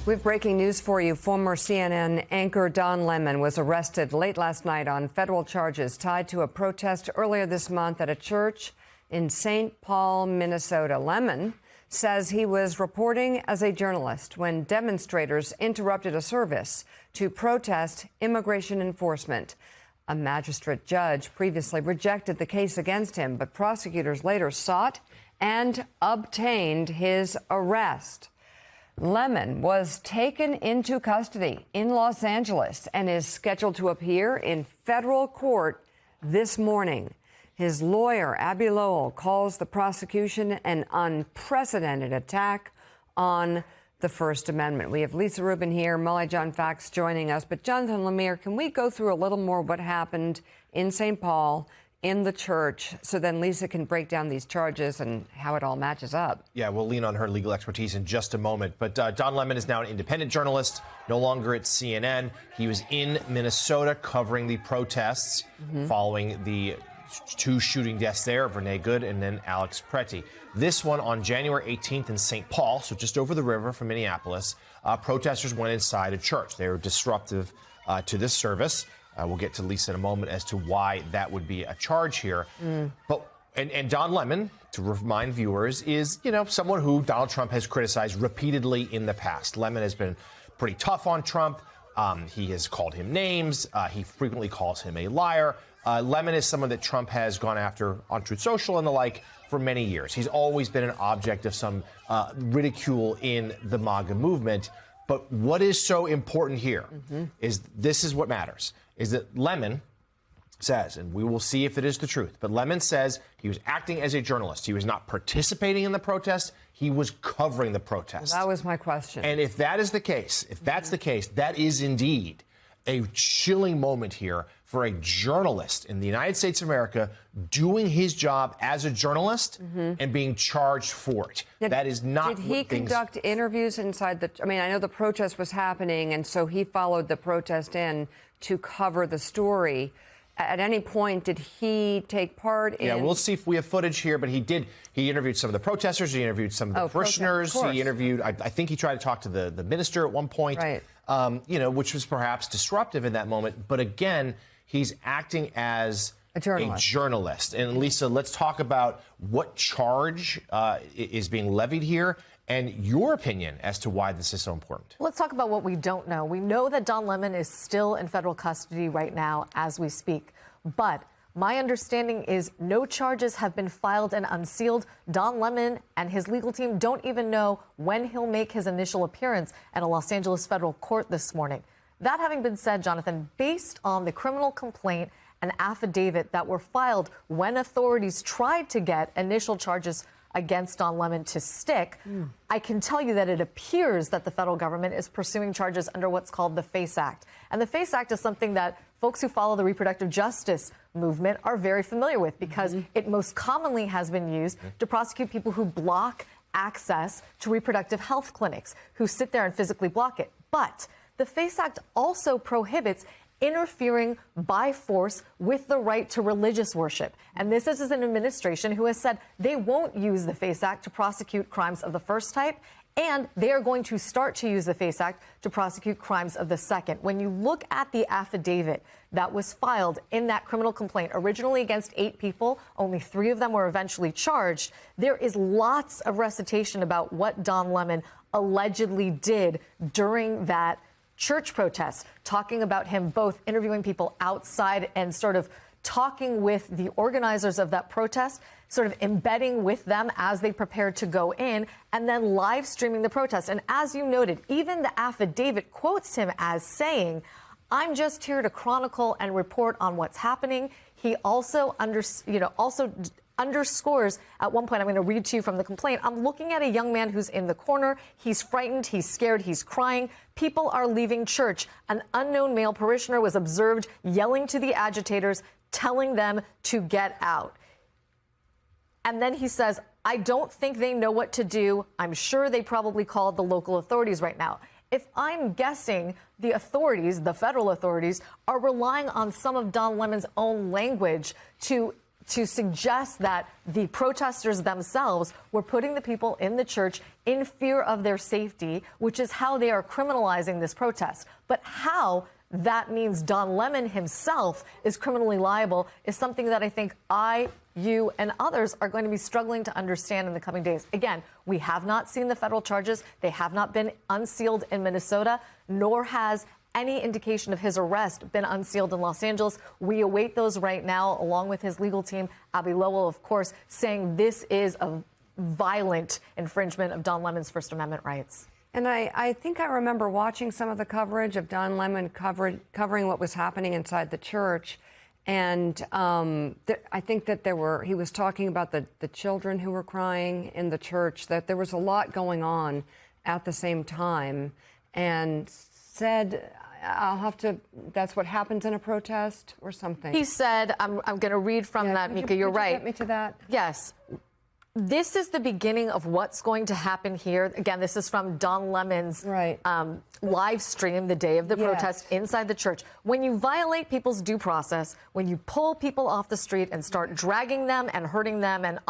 We have breaking news for you. Former CNN anchor Don Lemon was arrested late last night on federal charges tied to a protest earlier this month at a church in St. Paul, Minnesota. Lemon says he was reporting as a journalist when demonstrators interrupted a service to protest immigration enforcement. A magistrate judge previously rejected the case against him, but prosecutors later sought and obtained his arrest. Lemon was taken into custody in Los Angeles and is scheduled to appear in federal court this morning. His lawyer, Abbe Lowell, calls the prosecution an unprecedented attack on the First Amendment. We have Lisa Rubin here, Molly John Fax joining us. But Jonathan Lemire, can we go through a little more what happened in St. Paul in the church, so then Lisa can break down these charges and how it all matches up? Yeah, we'll lean on her legal expertise in just a moment. But Don Lemon is now an independent journalist, no longer at CNN. He was in Minnesota covering the protests following the two shooting deaths there of Renee Good and then Alex Pretty. This one on January 18th in St. Paul, so just over the river from Minneapolis, protesters went inside a church. They were disruptive to this service. We'll get to Lisa in a moment as to why that would be a charge here. But Don Lemon, to remind viewers, is, someone who Donald Trump has criticized repeatedly in the past. Lemon has been pretty tough on Trump. He has called him names. He frequently calls him a liar. Lemon is someone that Trump has gone after on Truth Social and the like for many years. He's always been an object of some ridicule in the MAGA movement. But what is so important here is this is what matters, is that Lemon says, and we will see if it is the truth, but Lemon says he was acting as a journalist. He was not participating in the protest. He was covering the protest. Well, that was my question. And if that is the case, that is indeed a chilling moment here for a journalist in the United States of America doing his job as a journalist and being charged for it. That is not. Did he conduct interviews inside the? I mean, I know the protest was happening, and so he followed the protest in to cover the story. At any point, did he take part in? Yeah, we'll see if we have footage here, but he did. He interviewed some of the protesters. He interviewed some of the parishioners. He interviewed, I think he tried to talk to the minister at one point, right. Which was perhaps disruptive in that moment. But again, he's acting as a journalist. And Lisa, let's talk about what charge is being levied here and your opinion as to why this is so important. Let's talk about what we don't know. We know that Don Lemon is still in federal custody right now as we speak. But my understanding is no charges have been filed and unsealed. Don Lemon and his legal team don't even know when he'll make his initial appearance at a Los Angeles federal court this morning. That having been said, Jonathan, based on the criminal complaint and affidavit that were filed when authorities tried to get initial charges against Don Lemon to stick, I can tell you that it appears that the federal government is pursuing charges under what's called the FACE Act. And the FACE Act is something that folks who follow the reproductive justice movement are very familiar with because it most commonly has been used to prosecute people who block access to reproductive health clinics, who sit there and physically block it. But the FACE Act also prohibits interfering by force with the right to religious worship. And this is an administration who has said they won't use the FACE Act to prosecute crimes of the first type, and they are going to start to use the FACE Act to prosecute crimes of the second. When you look at the affidavit that was filed in that criminal complaint, originally against 8 people, only 3 of them were eventually charged, there is lots of recitation about what Don Lemon allegedly did during that church protests, talking about him both interviewing people outside and sort of talking with the organizers of that protest, sort of embedding with them as they prepared to go in, and then live streaming the protest. And as you noted, even the affidavit quotes him as saying, "I'm just here to chronicle and report on what's happening." He also underscores at one point, I'm going to read to you from the complaint, "I'm looking at a young man who's in the corner. He's frightened. He's scared. He's crying. People are leaving church. An unknown male parishioner was observed yelling to the agitators, telling them to get out." And then he says, "I don't think they know what to do. I'm sure they probably called the local authorities right now." If I'm guessing, the authorities, the federal authorities, are relying on some of Don Lemon's own language to to suggest that the protesters themselves were putting the people in the church in fear of their safety, which is how they are criminalizing this protest. But how that means Don Lemon himself is criminally liable is something that I think you, and others are going to be struggling to understand in the coming days. Again, we have not seen the federal charges. They have not been unsealed in Minnesota, nor has any indication of his arrest been unsealed in Los Angeles. We await those right now, along with his legal team, Abby Lowell, of course, saying this is a violent infringement of Don Lemon's First Amendment rights. And I think I remember watching some of the coverage of Don Lemon covering what was happening inside the church. And I think that he was talking about the children who were crying in the church, that there was a lot going on at the same time, and said, that's what happens in a protest or something. He said, I'm going to read from that, Mika, you're right. Get me to that? Yes. This is the beginning of what's going to happen here. Again, this is from Don Lemon's live stream the day of the protest inside the church. When you violate people's due process, when you pull people off the street and start dragging them and hurting them and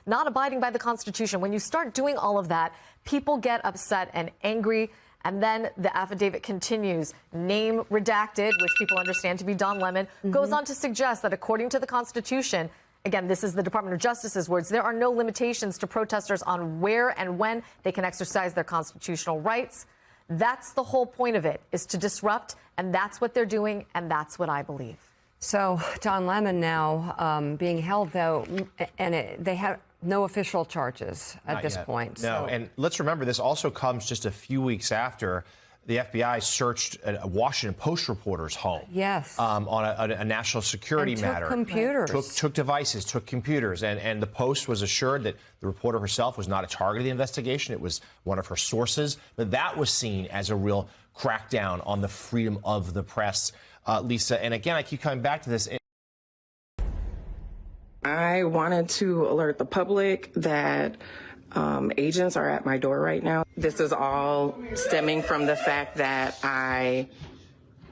not abiding by the Constitution, when you start doing all of that, people get upset and angry. And then the affidavit continues, name redacted, which people understand to be Don Lemon, goes on to suggest that according to the Constitution, again, this is the Department of Justice's words, there are no limitations to protesters on where and when they can exercise their constitutional rights. That's the whole point of it, is to disrupt, and that's what they're doing, and that's what I believe. So Don Lemon now being held, though, and they have no official charges at this point. No, and let's remember, this also comes just a few weeks after the FBI searched a Washington Post reporter's home. Yes. On a national security matter. Took computers. Took devices, took computers. And the Post was assured that the reporter herself was not a target of the investigation. It was one of her sources. But that was seen as a real crackdown on the freedom of the press, Lisa. And again, I keep coming back to this. I wanted to alert the public that agents are at my door right now. This is all stemming from the fact that I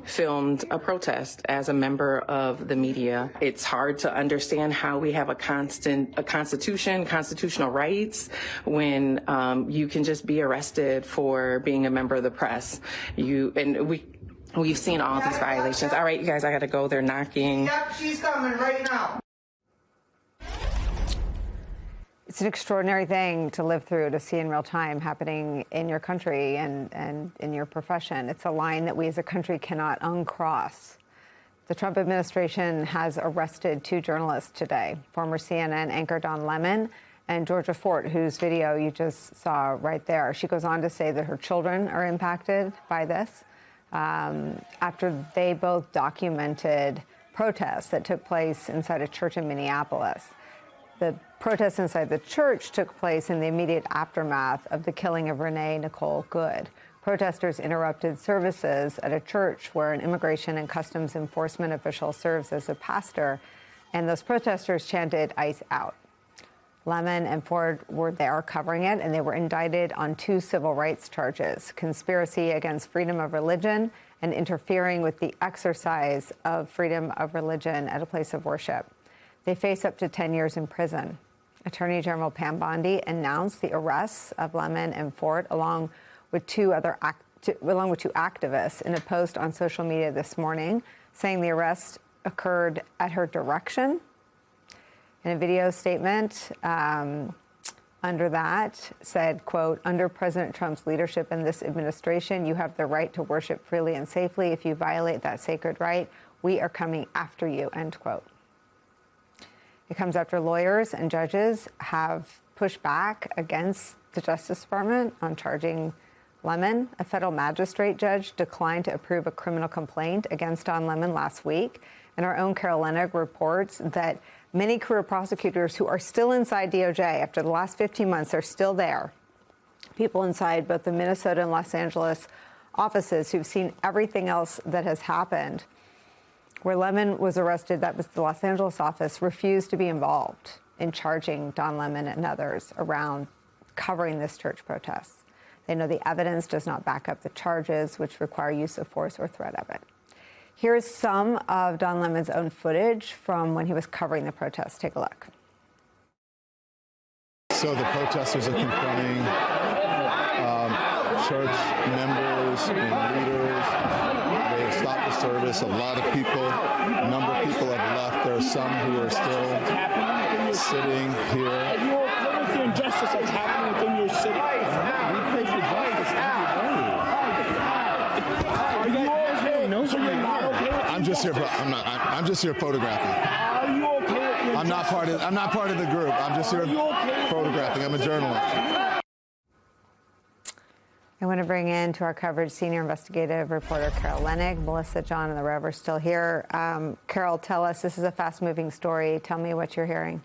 filmed a protest as a member of the media. It's hard to understand how we have a constitution, constitutional rights, when you can just be arrested for being a member of the press. We've seen all these violations. All right, you guys, I gotta go. They're knocking. Yep, she's coming right now. It's an extraordinary thing to live through, to see in real time happening in your country and in your profession. It's a line that we as a country cannot uncross. The Trump administration has arrested 2 journalists today, former CNN anchor Don Lemon and Georgia Fort, whose video you just saw right there. She goes on to say that her children are impacted by this after they both documented protests that took place inside a church in Minneapolis. The protests inside the church took place in the immediate aftermath of the killing of Renee Nicole Good. Protesters interrupted services at a church where an immigration and customs enforcement official serves as a pastor, and those protesters chanted "ICE out." Lemon and Ford were there covering it, and they were indicted on 2 civil rights charges: conspiracy against freedom of religion and interfering with the exercise of freedom of religion at a place of worship. They face up to 10 years in prison. Attorney General Pam Bondi announced the arrests of Lemon and Ford along with 2 activists in a post on social media this morning, saying the arrest occurred at her direction. In a video statement under that said, quote, "Under President Trump's leadership in this administration, you have the right to worship freely and safely. If you violate that sacred right, we are coming after you," end quote. It comes after lawyers and judges have pushed back against the Justice Department on charging Lemon. A federal magistrate judge declined to approve a criminal complaint against Don Lemon last week. And our own Carol Leonnig reports that many career prosecutors who are still inside DOJ after the last 15 months are still there. People inside both the Minnesota and Los Angeles offices who've seen everything else that has happened. Where Lemon was arrested, that was the Los Angeles office, refused to be involved in charging Don Lemon and others around covering this church protest. They know the evidence does not back up the charges, which require use of force or threat of it. Here's some of Don Lemon's own footage from when he was covering the protests. Take a look. So the protesters are confronting church members and leaders. They have stopped the service. A lot of people, a number of people have left. There are some who are still sitting here. Are you okay with the injustice that's happening within your city? We pray for justice. Are you okay? No, so you're not okay. I'm just here. I'm just here photographing. Are you okay with I'm not part of the group. I'm just here photographing. I'm a journalist. I want to bring in to our coverage senior investigative reporter Carol Leonnig. Melissa, John, and the Rev are still here. Carol, tell us, this is a fast-moving story. Tell me what you're hearing.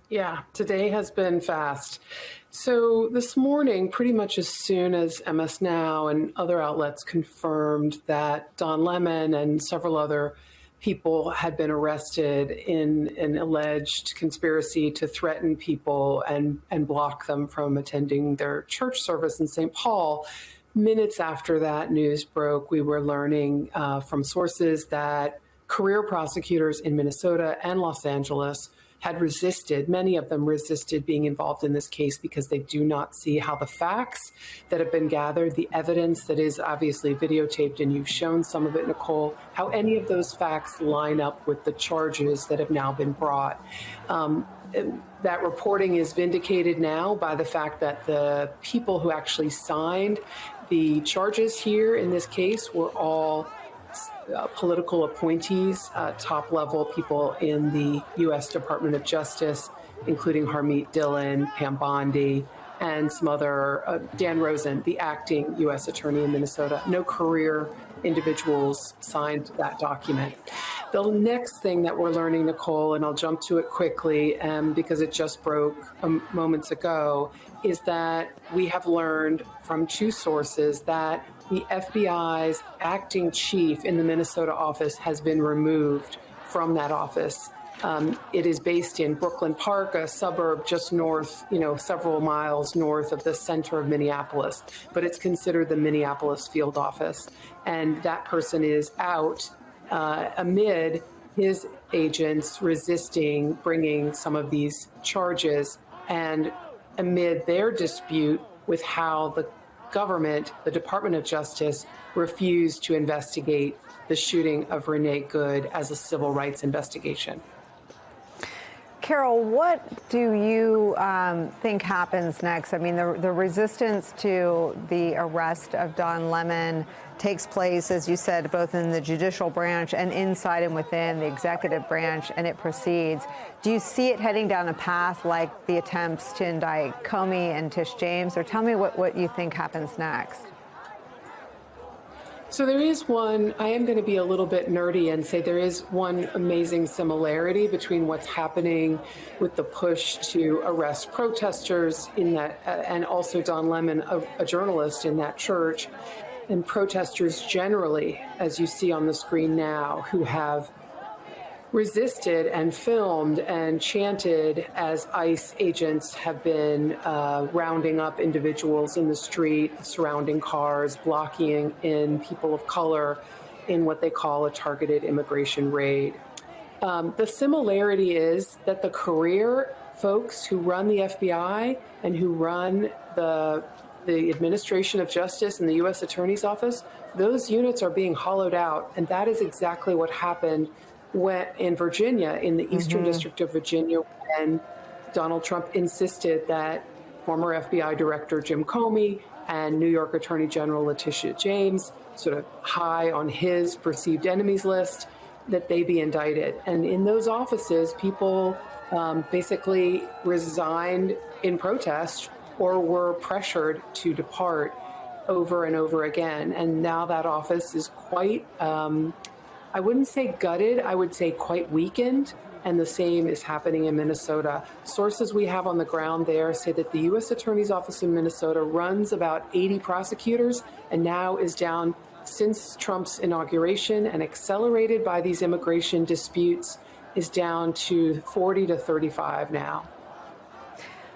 Yeah, today has been fast. So this morning, pretty much as soon as MS Now and other outlets confirmed that Don Lemon and several other people had been arrested in an alleged conspiracy to threaten people and block them from attending their church service in St. Paul. Minutes after that news broke, we were learning from sources that career prosecutors in Minnesota and Los Angeles had resisted, many of them resisted being involved in this case because they do not see how the facts that have been gathered, the evidence that is obviously videotaped, and you've shown some of it, Nicole, how any of those facts line up with the charges that have now been brought. That reporting is vindicated now by the fact that the people who actually signed the charges here in this case were all political appointees, top-level people in the U.S. Department of Justice, including Harmeet Dillon, Pam Bondi, and some other, Dan Rosen, the acting U.S. attorney in Minnesota. No career individuals signed that document. The next thing that we're learning, Nicole, and I'll jump to it quickly because it just broke moments ago, is that we have learned from two sources that the FBI's acting chief in the Minnesota office has been removed from that office. It is based in Brooklyn Park, a suburb just north, several miles north of the center of Minneapolis, but it's considered the Minneapolis field office. And that person is out amid his agents resisting bringing some of these charges and amid their dispute with how the government, the Department of Justice, refused to investigate the shooting of Renee Good as a civil rights investigation. Carol, what do you think happens next? I mean, the resistance to the arrest of Don Lemon takes place, as you said, both in the judicial branch and inside and within the executive branch, and it proceeds. Do you see it heading down a path like the attempts to indict Comey and Tish James? Or tell me what you think happens next. So there is one, I am going to be a little bit nerdy and say there is one amazing similarity between what's happening with the push to arrest protesters in that, and also Don Lemon, a journalist in that church, and protesters generally, as you see on the screen now, who have resisted and filmed and chanted as ICE agents have been rounding up individuals in the street, surrounding cars, blocking in people of color in what they call a targeted immigration raid. The similarity is that the career folks who run the FBI and who run the administration of justice and the U.S. Attorney's Office, those units are being hollowed out. And that is exactly what happened in Virginia, in the Eastern District of Virginia, when Donald Trump insisted that former FBI Director Jim Comey and New York Attorney General Letitia James, sort of high on his perceived enemies list, that they be indicted. And in those offices, people basically resigned in protest or were pressured to depart over and over again. And now that office is quite I wouldn't say gutted, I would say quite weakened, and the same is happening in Minnesota. Sources we have on the ground there say that the U.S. Attorney's Office in Minnesota runs about 80 prosecutors and now is down since Trump's inauguration and accelerated by these immigration disputes is down to 40 to 35 now.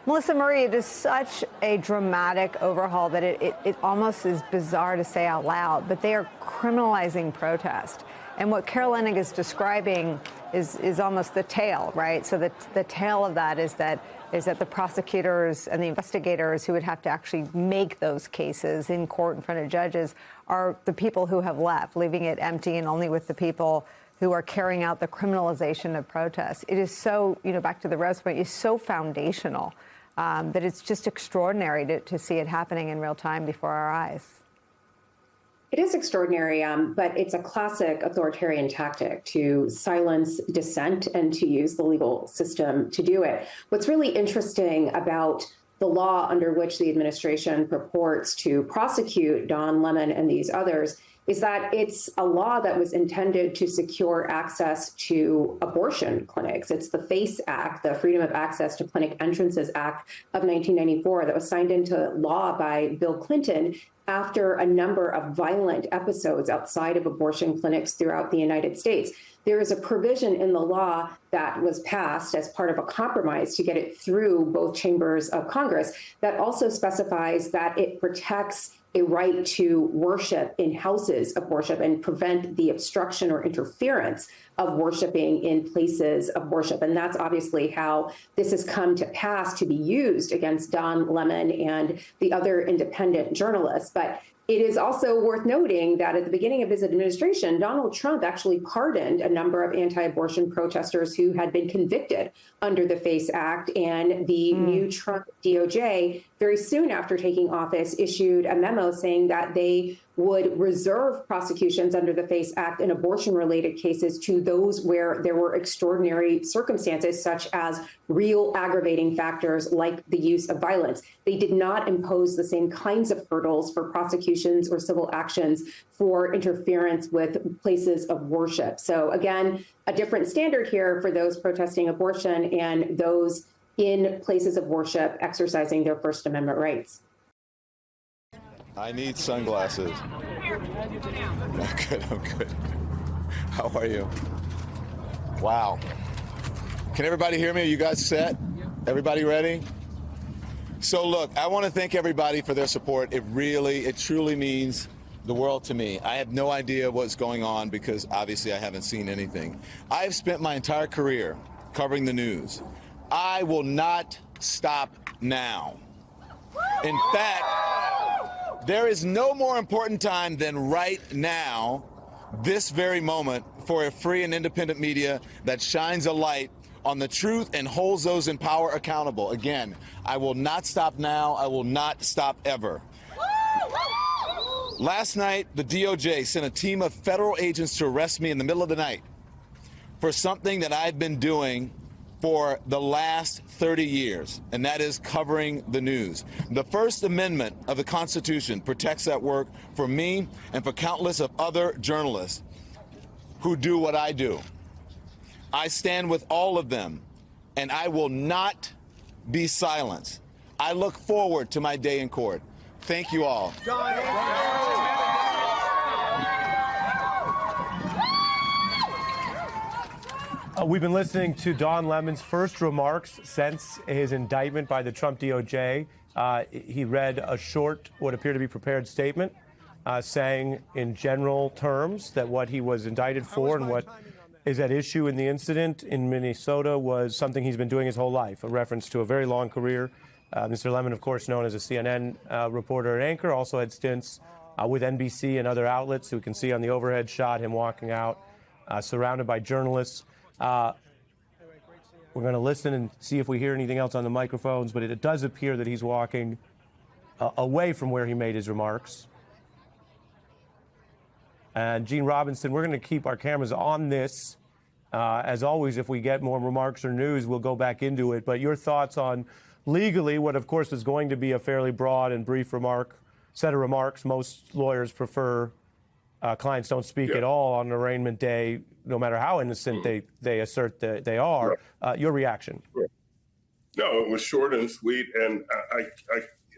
Melissa Murray, it is such a dramatic overhaul that it almost is bizarre to say out loud, but they are criminalizing protest. And what Carol Leonnig is describing is almost the tail, right? So the tail of that is that the prosecutors and the investigators who would have to actually make those cases in court in front of judges are the people who have left, leaving it empty and only with the people who are carrying out the criminalization of protests. It is so, back to the Rev's point, it's so foundational that it's just extraordinary to see it happening in real time before our eyes. It is extraordinary, but it's a classic authoritarian tactic to silence dissent and to use the legal system to do it. What's really interesting about the law under which the administration purports to prosecute Don Lemon and these others is that it's a law that was intended to secure access to abortion clinics. It's the FACE Act, the Freedom of Access to Clinic Entrances Act of 1994, that was signed into law by Bill Clinton after a number of violent episodes outside of abortion clinics throughout the United States. There is a provision in the law that was passed as part of a compromise to get it through both chambers of Congress that also specifies that it protects a right to worship in houses of worship and prevent the obstruction or interference of worshiping in places of worship. And that's obviously how this has come to pass to be used against Don Lemon and the other independent journalists. But it is also worth noting that at the beginning of his administration, Donald Trump actually pardoned a number of anti-abortion protesters who had been convicted under the FACE Act, and the new Trump DOJ, very soon after taking office, issued a memo saying that they would reserve prosecutions under the FACE Act in abortion-related cases to those where there were extraordinary circumstances, such as real aggravating factors like the use of violence. They did not impose the same kinds of hurdles for prosecutions or civil actions for interference with places of worship. So again, a different standard here for those protesting abortion and those in places of worship exercising their First Amendment rights. I need sunglasses. I'm good. How are you? Wow. Can everybody hear me? Are you guys set? Everybody ready? So look, I want to thank everybody for their support. It truly means the world to me. I have no idea what's going on because obviously I haven't seen anything. I have spent my entire career covering the news. I will not stop now. In fact, there is no more important time than right now, this very moment, for a free and independent media that shines a light on the truth and holds those in power accountable. Again, I will not stop now. I will not stop ever. Last night, the DOJ sent a team of federal agents to arrest me in the middle of the night for something that I've been doing for the last 30 years, and that is covering the news. The First Amendment of the Constitution protects that work for me and for countless of other journalists who do what I do. I stand with all of them, and I will not be silenced. I look forward to my day in court. Thank you all. We've been listening to Don Lemon's first remarks since his indictment by the Trump DOJ. He read a short, what appeared to be prepared statement, saying in general terms that what he was indicted for and what is at issue in the incident in Minnesota was something he's been doing his whole life, a reference to a very long career. Mr. Lemon, of course, known as a CNN reporter and anchor, also had stints with NBC and other outlets. We can see on the overhead shot him walking out, surrounded by journalists. We're going to listen and see if we hear anything else on the microphones, but it does appear that he's walking away from where he made his remarks. And Gene Robinson, we're going to keep our cameras on this. As always, if we get more remarks or news, we'll go back into it. But your thoughts on legally what, of course, is going to be a fairly broad and brief set of remarks. Most lawyers prefer clients don't speak at all on arraignment day, no matter how innocent they assert that they are. Your reaction? No, it was short and sweet, and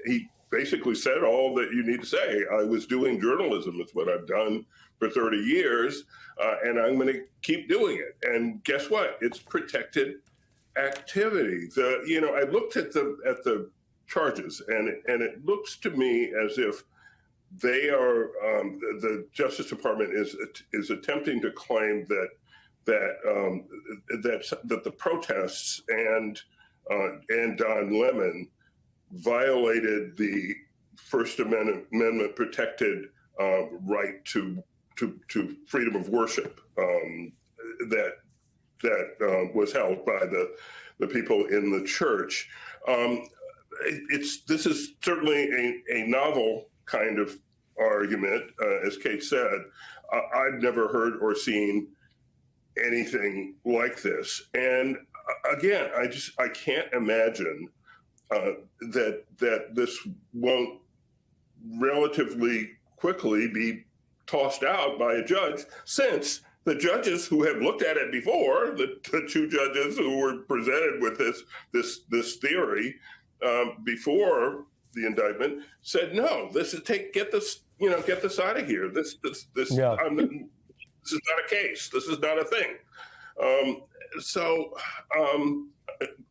he basically said all that you need to say. I was doing journalism. It's what I've done for 30 years, and I'm going to keep doing it. And guess what? It's protected activity. I looked at the charges, and it looks to me as if they are the Justice Department is attempting to claim that the protests and Don Lemon violated the First Amendment protected right to freedom of worship that was held by the people in the church. This is certainly a novel kind of argument, as Kate said. I've never heard or seen anything like this, and again, I can't imagine that this won't relatively quickly be tossed out by a judge, since the judges who have looked at it before, the two judges who were presented with this theory before the indictment, said no. Get this out of here. This is not a case. This is not a thing.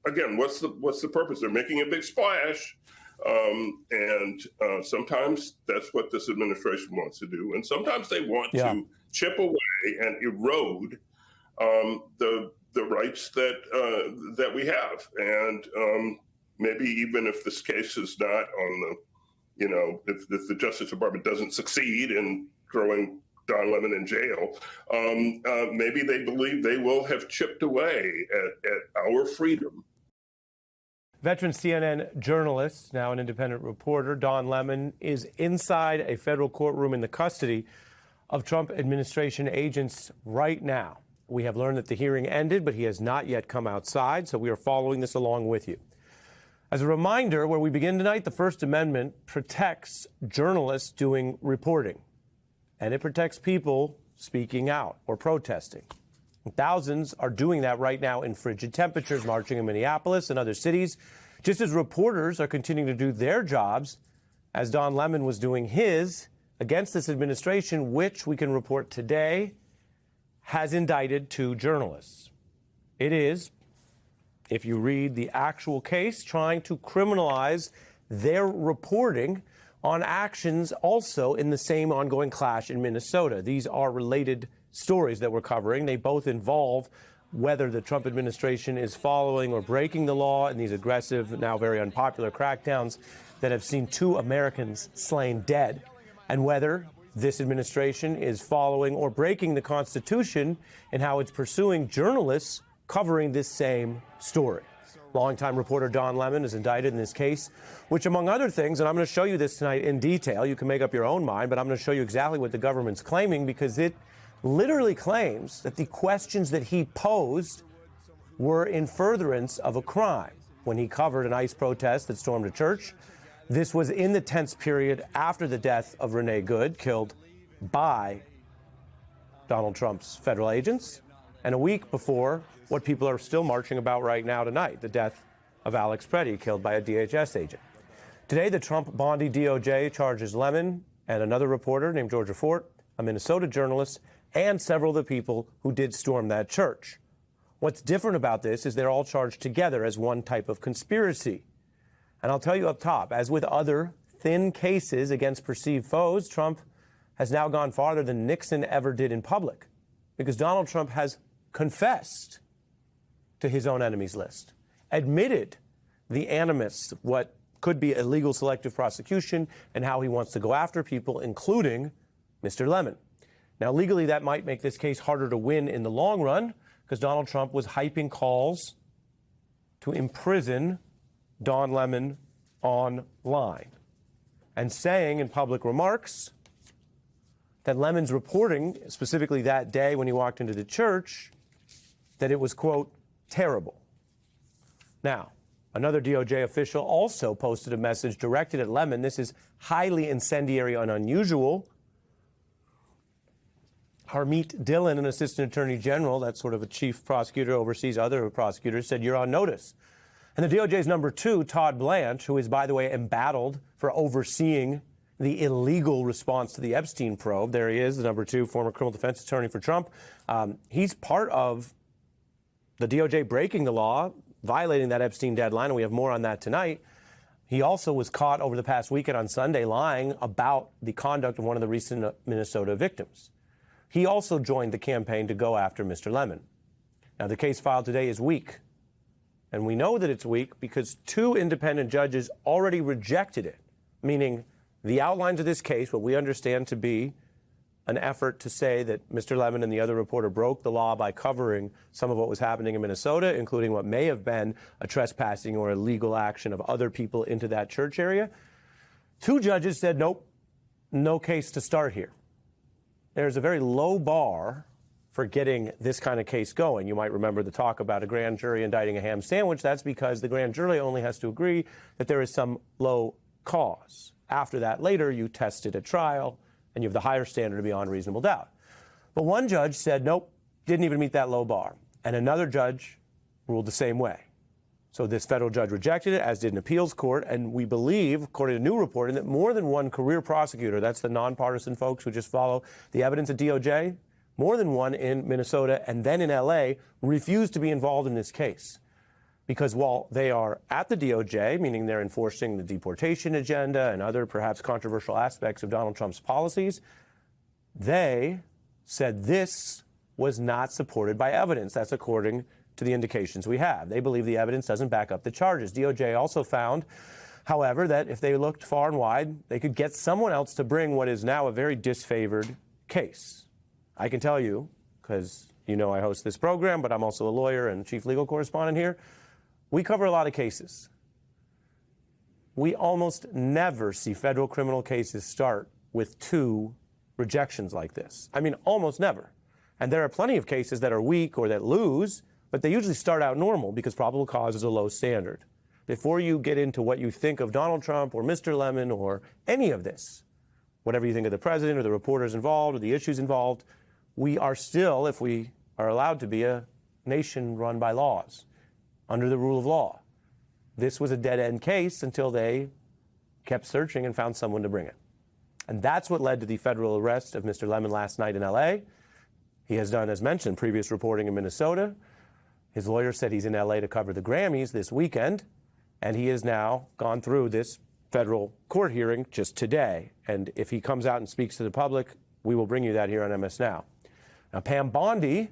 Again, what's the purpose? They're making a big splash, and sometimes that's what this administration wants to do, and sometimes they want to chip away and erode the rights that we have, and maybe even if this case is not on the, if the Justice Department doesn't succeed in throwing Don Lemon in jail, maybe they believe they will have chipped away at our freedom. Veteran CNN journalist, now an independent reporter, Don Lemon is inside a federal courtroom in the custody of Trump administration agents right now. We have learned that the hearing ended, but he has not yet come outside, so we are following this along with you. As a reminder, where we begin tonight, the First Amendment protects journalists doing reporting, and it protects people speaking out or protesting. Thousands are doing that right now in frigid temperatures, marching in Minneapolis and other cities, just as reporters are continuing to do their jobs, as Don Lemon was doing his, against this administration, which we can report today has indicted 2 journalists. It is, if you read the actual case, trying to criminalize their reporting on actions also in the same ongoing clash in Minnesota. These are related stories that we're covering. They both involve whether the Trump administration is following or breaking the law in these aggressive, now very unpopular crackdowns that have seen 2 Americans slain dead, and whether this administration is following or breaking the Constitution in how it's pursuing journalists covering this same story. Longtime reporter Don Lemon is indicted in this case, which, among other things, and I'm going to show you this tonight in detail, you can make up your own mind, but I'm going to show you exactly what the government's claiming, because it literally claims that the questions that he posed were in furtherance of a crime when he covered an ICE protest that stormed a church. This was in the tense period after the death of Renee Good, killed by Donald Trump's federal agents, and a week before what people are still marching about right now tonight, the death of Alex Preddy, killed by a DHS agent. Today, the Trump Bondi DOJ charges Lemon and another reporter named Georgia Fort, a Minnesota journalist, and several of the people who did storm that church. What's different about this is they're all charged together as one type of conspiracy. And I'll tell you up top, as with other thin cases against perceived foes, Trump has now gone farther than Nixon ever did in public, because Donald Trump has confessed to his own enemies list, admitted the animus, what could be illegal selective prosecution, and how he wants to go after people, including Mr. Lemon. Now, legally, that might make this case harder to win in the long run, because Donald Trump was hyping calls to imprison Don Lemon online and saying in public remarks that Lemon's reporting, specifically that day when he walked into the church, that it was, quote, terrible. Now, another DOJ official also posted a message directed at Lemon. This is highly incendiary and unusual. Harmeet Dillon, an assistant attorney general, that's sort of a chief prosecutor, oversees other prosecutors, said, "You're on notice." And the DOJ's number 2, Todd Blanche, who is, by the way, embattled for overseeing the illegal response to the Epstein probe. There he is, the number 2, former criminal defense attorney for Trump. He's part of the DOJ breaking the law violating that Epstein deadline, and we have more on that tonight. He also was caught over the past weekend on Sunday lying about the conduct of one of the recent Minnesota victims. He also joined the campaign to go after Mr. Lemon. Now, the case filed today is weak. And we know that it's weak because 2 independent judges already rejected it, meaning the outlines of this case, what we understand to be an effort to say that Mr. Lemon and the other reporter broke the law by covering some of what was happening in Minnesota, including what may have been a trespassing or illegal action of other people into that church area. 2 judges said, nope, no case to start here. There's a very low bar for getting this kind of case going. You might remember the talk about a grand jury indicting a ham sandwich. That's because the grand jury only has to agree that there is some low cause. After that, later, you test it at trial, and you have the higher standard of beyond reasonable doubt. But one judge said, nope, didn't even meet that low bar. And another judge ruled the same way. So this federal judge rejected it, as did an appeals court. And we believe, according to new reporting, that more than one career prosecutor, that's the nonpartisan folks who just follow the evidence at DOJ, more than one in Minnesota and then in L.A., refused to be involved in this case. Because while they are at the DOJ, meaning they're enforcing the deportation agenda and other perhaps controversial aspects of Donald Trump's policies, they said this was not supported by evidence. That's according to the indications we have. They believe the evidence doesn't back up the charges. DOJ also found, however, that if they looked far and wide, they could get someone else to bring what is now a very disfavored case. I can tell you, because you know I host this program, but I'm also a lawyer and chief legal correspondent here, we cover a lot of cases. We almost never see federal criminal cases start with 2 rejections like this. I mean, almost never. And there are plenty of cases that are weak or that lose, but they usually start out normal because probable cause is a low standard. Before you get into what you think of Donald Trump or Mr. Lemon or any of this, whatever you think of the president or the reporters involved or the issues involved, we are still, if we are allowed to be, a nation run by laws, under the rule of law. This was a dead-end case until they kept searching and found someone to bring it. And that's what led to the federal arrest of Mr. Lemon last night in L.A. He has done, as mentioned, previous reporting in Minnesota. His lawyer said he's in L.A. to cover the Grammys this weekend, and he has now gone through this federal court hearing just today. And if he comes out and speaks to the public, we will bring you that here on MS Now. Now, Pam Bondi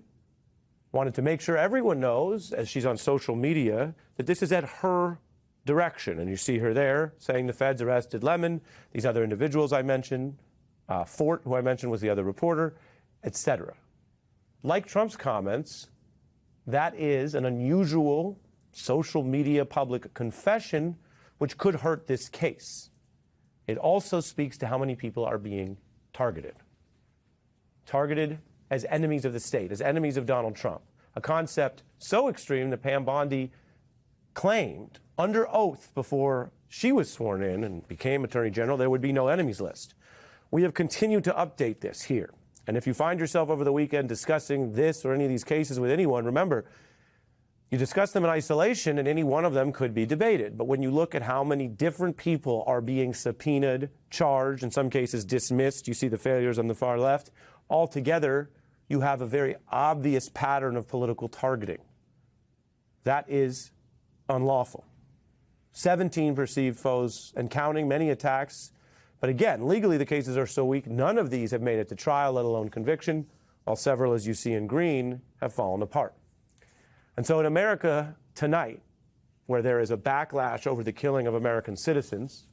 wanted to make sure everyone knows, as she's on social media, that this is at her direction. And you see her there saying the feds arrested Lemon, these other individuals I mentioned, Fort, who I mentioned was the other reporter, etc. Like Trump's comments, that is an unusual social media public confession which could hurt this case. It also speaks to how many people are being targeted. Targeted as enemies of the state, as enemies of Donald Trump, a concept so extreme that Pam Bondi claimed under oath before she was sworn in and became Attorney General there would be no enemies list. We have continued to update this here. And if you find yourself over the weekend discussing this or any of these cases with anyone, remember, you discuss them in isolation and any one of them could be debated. But when you look at how many different people are being subpoenaed, charged, in some cases dismissed, you see the failures on the far left, altogether, you have a very obvious pattern of political targeting. That is unlawful. 17 perceived foes and counting, many attacks. But again, legally the cases are so weak, none of these have made it to trial, let alone conviction, while several, as you see in green, have fallen apart. And so in America tonight, where there is a backlash over the killing of American citizens,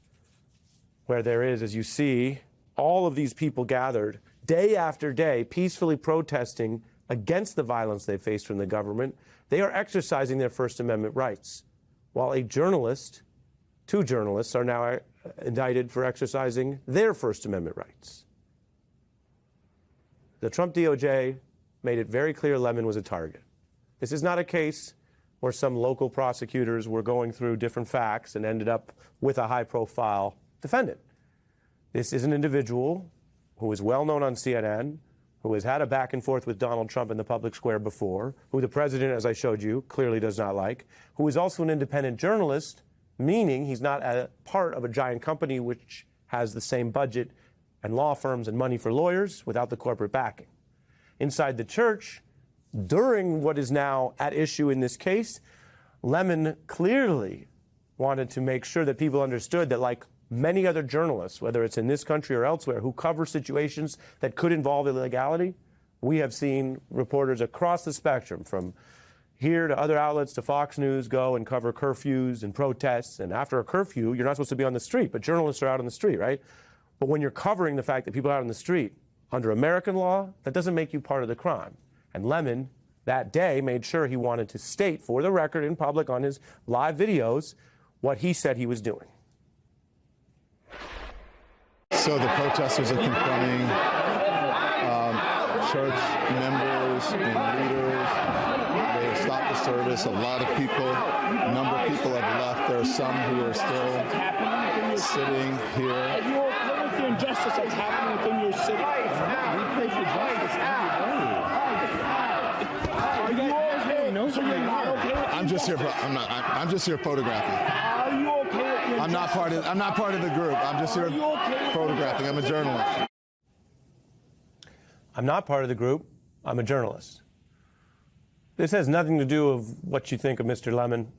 where there is, as you see, all of these people gathered day after day, peacefully protesting against the violence they face from the government, they are exercising their First Amendment rights. While a journalist, 2 journalists are now indicted for exercising their First Amendment rights. The Trump DOJ made it very clear Lemon was a target. This is not a case where some local prosecutors were going through different facts and ended up with a high-profile defendant. This is an individual who is well known on CNN, who has had a back and forth with Donald Trump in the public square before, who the president, as I showed you, clearly does not like, who is also an independent journalist, meaning he's not a part of a giant company which has the same budget and law firms and money for lawyers without the corporate backing. Inside the church, during what is now at issue in this case, Lemon clearly wanted to make sure that people understood that, like many other journalists, whether it's in this country or elsewhere, who cover situations that could involve illegality, we have seen reporters across the spectrum, from here to other outlets to Fox News, go and cover curfews and protests. And after a curfew, you're not supposed to be on the street, but journalists are out on the street, right? But when you're covering the fact that people are out on the street, under American law, that doesn't make you part of the crime. And Lemon, that day, made sure he wanted to state, for the record, in public on his live videos, what he said he was doing. So the protesters are confronting church members and leaders. They have stopped the service. A lot of people, a number of people have left. There are some who are still sitting here. Are you okay with the injustice that's happening within your city? We pray for justice. Are you okay? So you're not okay with I'm just here. I'm just here photographing. Are you okay with the injustice? I'm not part of the group. I'm just here photographing. I'm a journalist. I'm not part of the group. I'm a journalist. This has nothing to do with what you think of Mr. Lemon.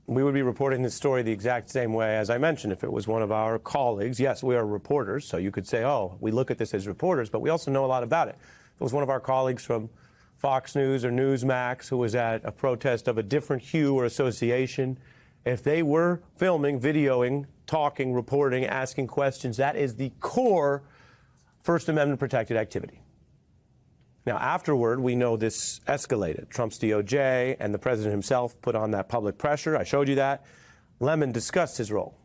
We would be reporting this story the exact same way as I mentioned if it was one of our colleagues. Yes, we are reporters, so you could say, oh, we look at this as reporters, but we also know a lot about it. If it was one of our colleagues from Fox News or Newsmax who was at a protest of a different hue or association, if they were filming, videoing, talking, reporting, asking questions, that is the core First Amendment protected activity. Now, afterward, we know this escalated. Trump's DOJ and the president himself put on that public pressure. I showed you that. Lemon discussed his role.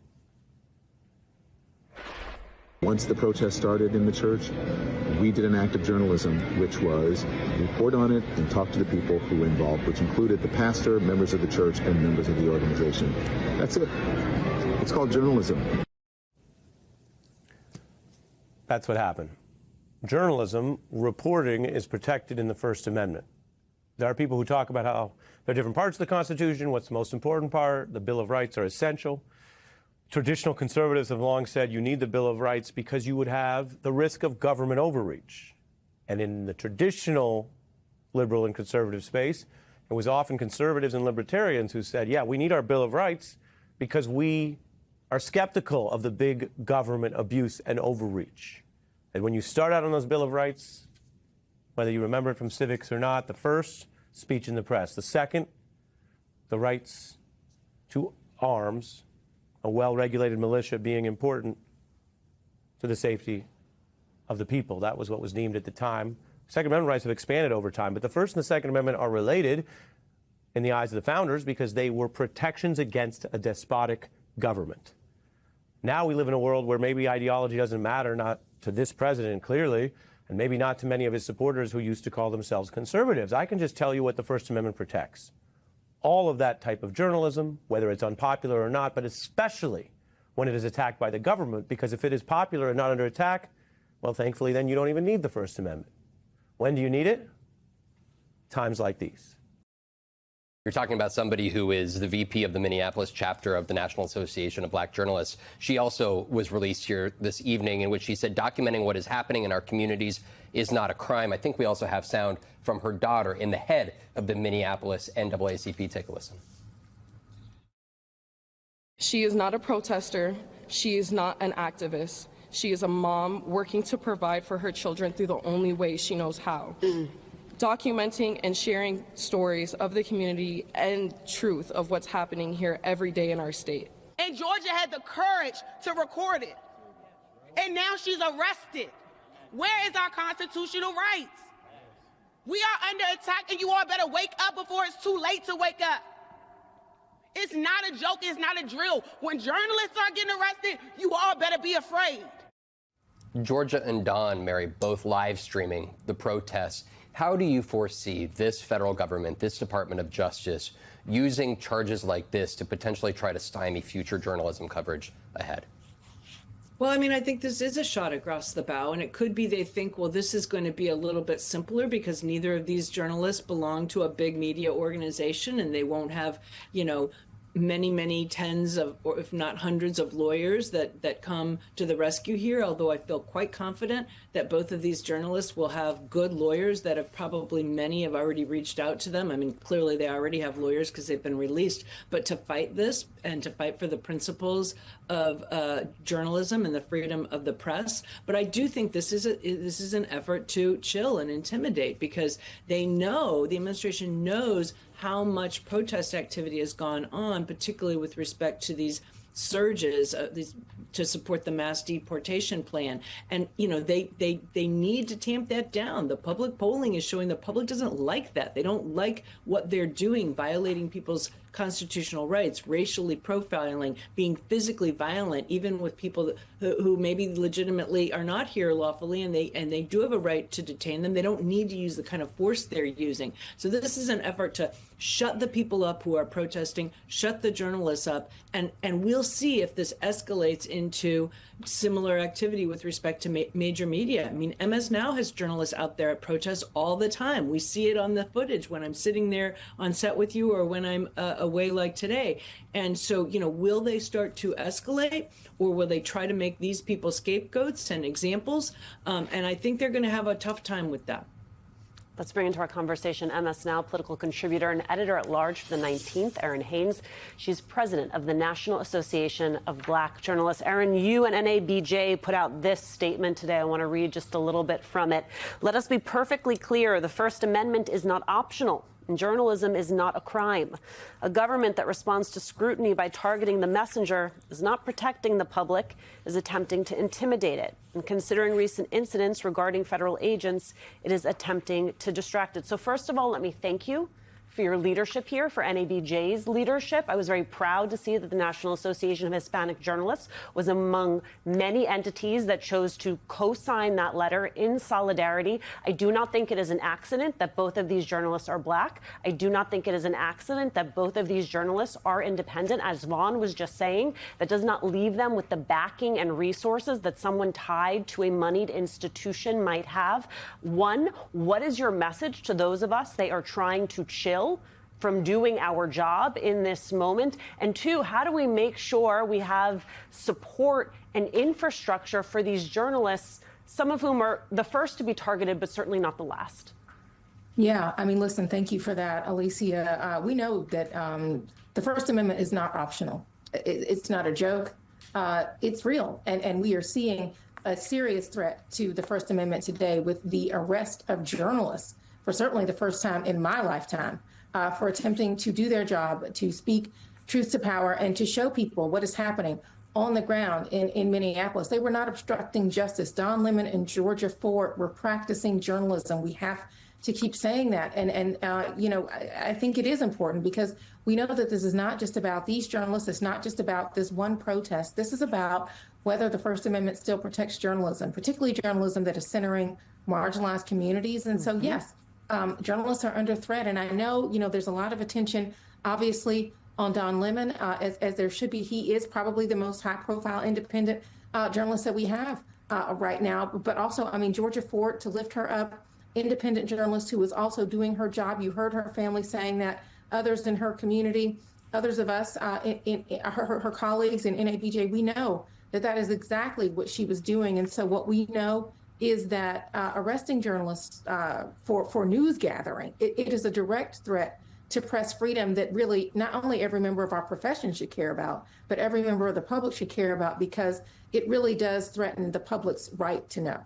Once the protest started in the church, we did an act of journalism, which was report on it and talk to the people who were involved, which included the pastor, members of the church, and members of the organization. That's it. It's called journalism. That's what happened. Journalism, reporting, is protected in the First Amendment. There are people who talk about how there are different parts of the Constitution, what's the most important part, the Bill of Rights are essential. Traditional conservatives have long said you need the Bill of Rights because you would have the risk of government overreach. And in the traditional liberal and conservative space, it was often conservatives and libertarians who said, yeah, we need our Bill of Rights because we are skeptical of the big government abuse and overreach. And when you start out on those Bill of Rights, whether you remember it from civics or not, the first, speech in the press. The second, the rights to arms, a well-regulated militia being important to the safety of the people. That was what was deemed at the time. Second Amendment rights have expanded over time, but the First and the Second Amendment are related in the eyes of the founders because they were protections against a despotic government. Now we live in a world where maybe ideology doesn't matter, not to this president clearly, and maybe not to many of his supporters who used to call themselves conservatives. I can just tell you what the First Amendment protects. All of that type of journalism, whether it's unpopular or not, but especially when it is attacked by the government, because if it is popular and not under attack, well, thankfully, then you don't even need the First Amendment. When do you need it? Times like these. You're talking about somebody who is the VP of the Minneapolis chapter of the National Association of Black Journalists. She also was released here this evening in which she said documenting what is happening in our communities is not a crime. I think we also have sound from her daughter in the head of the Minneapolis NAACP. Take a listen. She is not a protester. She is not an activist. She is a mom working to provide for her children through the only way she knows how. Documenting and sharing stories of the community and truth of what's happening here every day in our state. And Georgia had the courage to record it. And now she's arrested. Where is our constitutional rights? We are under attack, and you all better wake up before it's too late to wake up. It's not a joke, it's not a drill. When journalists are getting arrested, you all better be afraid. Georgia and Don, Mary, both live streaming the protests. How do you foresee this federal government, this Department of Justice, using charges like this to potentially try to stymie future journalism coverage ahead? Well, I mean, I think this is a shot across the bow, and it could be they think, well, this is going to be a little bit simpler because neither of these journalists belong to a big media organization and they won't have, many tens of, or if not hundreds of lawyers that come to the rescue here, although I feel quite confident that both of these journalists will have good lawyers that have probably many have already reached out to them. I mean, clearly they already have lawyers because they've been released, but to fight this and to fight for the principles of journalism and the freedom of the press. But I do think this is an effort to chill and intimidate, because they know, the administration knows how much protest activity has gone on, particularly with respect to these surges, to support the mass deportation plan. And, you know, they need to tamp that down. The public polling is showing the public doesn't like that. They don't like what they're doing, violating people's constitutional rights, racially profiling, being physically violent, even with people who maybe legitimately are not here lawfully, and they do have a right to detain them. They don't need to use the kind of force they're using. So this is an effort to shut the people up who are protesting, shut the journalists up, and we'll see if this escalates into similar activity with respect to major media. I mean, MS Now has journalists out there at protests all the time. We see it on the footage when I'm sitting there on set with you, or when I'm away like today. And so, you know, will they start to escalate, or will they try to make these people scapegoats and examples? And I think they're going to have a tough time with that. Let's bring into our conversation MS Now political contributor and editor-at-large for the 19th, Erin Haynes. She's president of the National Association of Black Journalists. Erin, you and NABJ put out this statement today. I want to read just a little bit from it. Let us be perfectly clear. The First Amendment is not optional, and journalism is not a crime. A government that responds to scrutiny by targeting the messenger is not protecting the public, is attempting to intimidate it. And considering recent incidents regarding federal agents, it is attempting to distract it. So first of all, let me thank you for your leadership here, for NABJ's leadership. I was very proud to see that the National Association of Hispanic Journalists was among many entities that chose to co-sign that letter in solidarity. I do not think it is an accident that both of these journalists are Black. I do not think it is an accident that both of these journalists are independent. As Vaughn was just saying, that does not leave them with the backing and resources that someone tied to a moneyed institution might have. One, what is your message to those of us they are trying to chill from doing our job in this moment? And two, how do we make sure we have support and infrastructure for these journalists, some of whom are the first to be targeted, but certainly not the last? Yeah, I mean, listen, thank you for that, Alicia. We know that the First Amendment is not optional. It's not a joke. It's real. And we are seeing a serious threat to the First Amendment today with the arrest of journalists, for certainly the first time in my lifetime, for attempting to do their job, to speak truth to power, and to show people what is happening on the ground in Minneapolis. They were not obstructing justice. Don Lemon and Georgia Ford were practicing journalism. We have to keep saying that. And you know, I think it is important, because we know that this is not just about these journalists. It's not just about this one protest. This is about whether the First Amendment still protects journalism, particularly journalism that is centering marginalized communities. And so, yes, journalists are under threat. And I know, you know, there's a lot of attention, obviously, on Don Lemon, as there should be. He is probably the most high-profile independent journalist that we have right now. But also, I mean, Georgia Ford, to lift her up, independent journalist who is also doing her job. You heard her family saying that. Others in her community, others of us, her colleagues in NABJ, we know that that is exactly what she was doing. And so what we know is that arresting journalists for news gathering, it is a direct threat to press freedom that really not only every member of our profession should care about, but every member of the public should care about, because it really does threaten the public's right to know.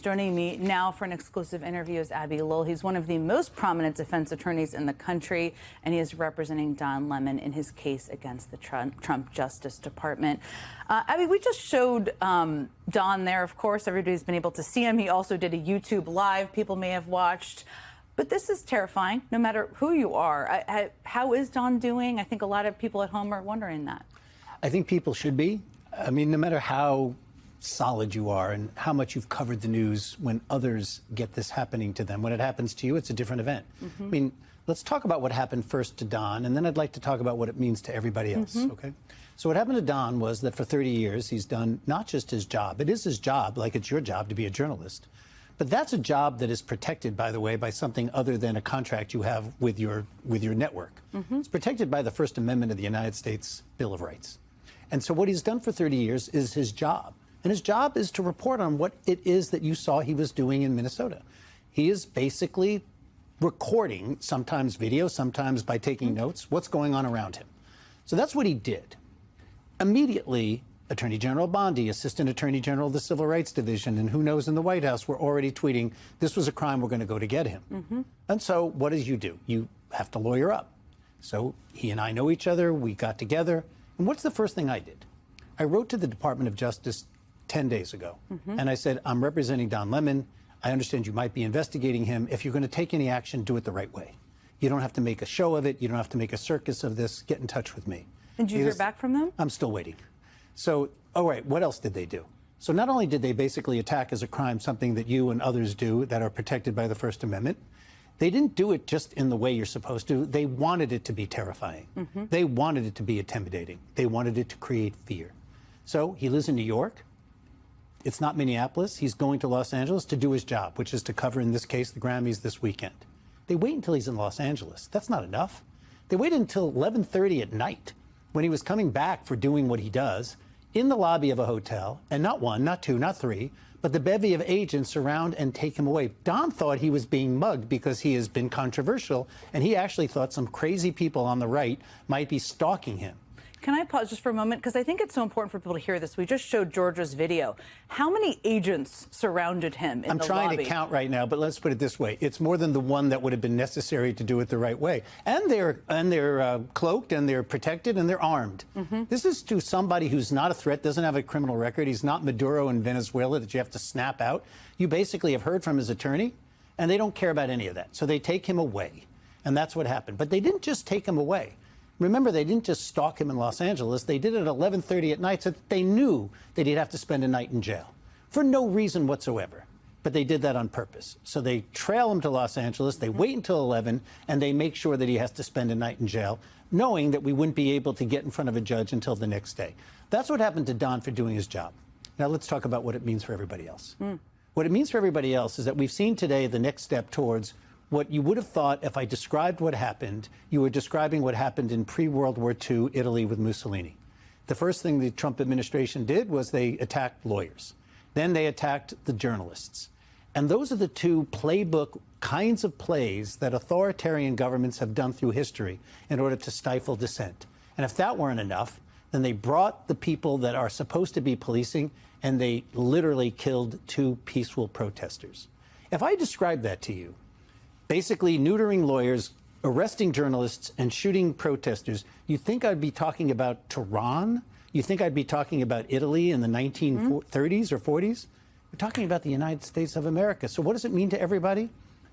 Joining me now for an exclusive interview is Abbe Lowell. He's one of the most prominent defense attorneys in the country, and he is representing Don Lemon in his case against the Trump Justice Department. Abbe, we just showed Don there. Of course, everybody's been able to see him. He also did a YouTube Live people may have watched. But this is terrifying, no matter who you are. How is Don doing? I think a lot of people at home are wondering that. I think people should be. I mean, no matter how solid you are and how much you've covered the news, when others get this happening to them, when it happens to you, it's a different event. I mean, let's talk about what happened first to Don, and then I'd like to talk about what it means to everybody else, okay? So what happened to Don was that for 30 years, he's done not just his job. It is his job, like it's your job to be a journalist. But that's a job that is protected, by the way, by something other than a contract you have with your network. It's protected by the First Amendment of the United States Bill of Rights. And so what he's done for 30 years is his job. And his job is to report on what it is that you saw he was doing in Minnesota. He is basically recording, sometimes video, sometimes by taking notes, what's going on around him. So that's what he did. Immediately, Attorney General Bondi, Assistant Attorney General of the Civil Rights Division, and who knows in the White House were already tweeting, this was a crime, we're going to go to get him. And so what did you do? You have to lawyer up. So he and I know each other, we got together. And what's the first thing I did? I wrote to the Department of Justice 10 days ago, and I said, I'm representing Don Lemon. I understand you might be investigating him. If you're going to take any action, do it the right way. You don't have to make a show of it. You don't have to make a circus of this. Get in touch with me. Did you hear back from them? I'm still waiting. So, all right, what else did they do? So not only did they basically attack as a crime something that you and others do that are protected by the First Amendment, they didn't do it just in the way you're supposed to. They wanted it to be terrifying. They wanted it to be intimidating. They wanted it to create fear. So he lives in New York. It's not Minneapolis. He's going to Los Angeles to do his job, which is to cover, in this case, the Grammys this weekend. They wait until he's in Los Angeles. That's not enough. They waited until 11:30 at night when he was coming back for doing what he does in the lobby of a hotel, and not one, not two, not three, but the bevy of agents surround and take him away. Don thought he was being mugged because he has been controversial, and he actually thought some crazy people on the right might be stalking him. Can I pause just for a moment? Because I think it's so important for people to hear this. We just showed Georgia's video. How many agents surrounded him in the lobby? I'm trying to count right now, but let's put it this way. It's more than the one that would have been necessary to do it the right way. And they're cloaked, and they're protected, and they're armed. This is to somebody who's not a threat, doesn't have a criminal record. He's not Maduro in Venezuela that you have to snap out. You basically have heard from his attorney, and they don't care about any of that. So they take him away. And that's what happened. But they didn't just take him away. Remember, they didn't just stalk him in Los Angeles. They did it at 11:30 at night so that they knew that he'd have to spend a night in jail for no reason whatsoever. But they did that on purpose. So they trail him to Los Angeles. They wait until 11, and they make sure that he has to spend a night in jail, knowing that we wouldn't be able to get in front of a judge until the next day. That's what happened to Don for doing his job. Now let's talk about what it means for everybody else. What it means for everybody else is that we've seen today the next step towards what you would have thought if I described what happened, you were describing what happened in pre-World War II Italy with Mussolini. The first thing the Trump administration did was they attacked lawyers. Then they attacked the journalists. And those are the two playbook kinds of plays that authoritarian governments have done through history in order to stifle dissent. And if that weren't enough, then they brought the people that are supposed to be policing, and they literally killed 2 peaceful protesters. If I describe that to you, basically neutering lawyers, arresting journalists, and shooting protesters, you think I'd be talking about Tehran? You think I'd be talking about Italy in the 1930s or 40s? We're talking about the United States of America. So what does it mean to everybody?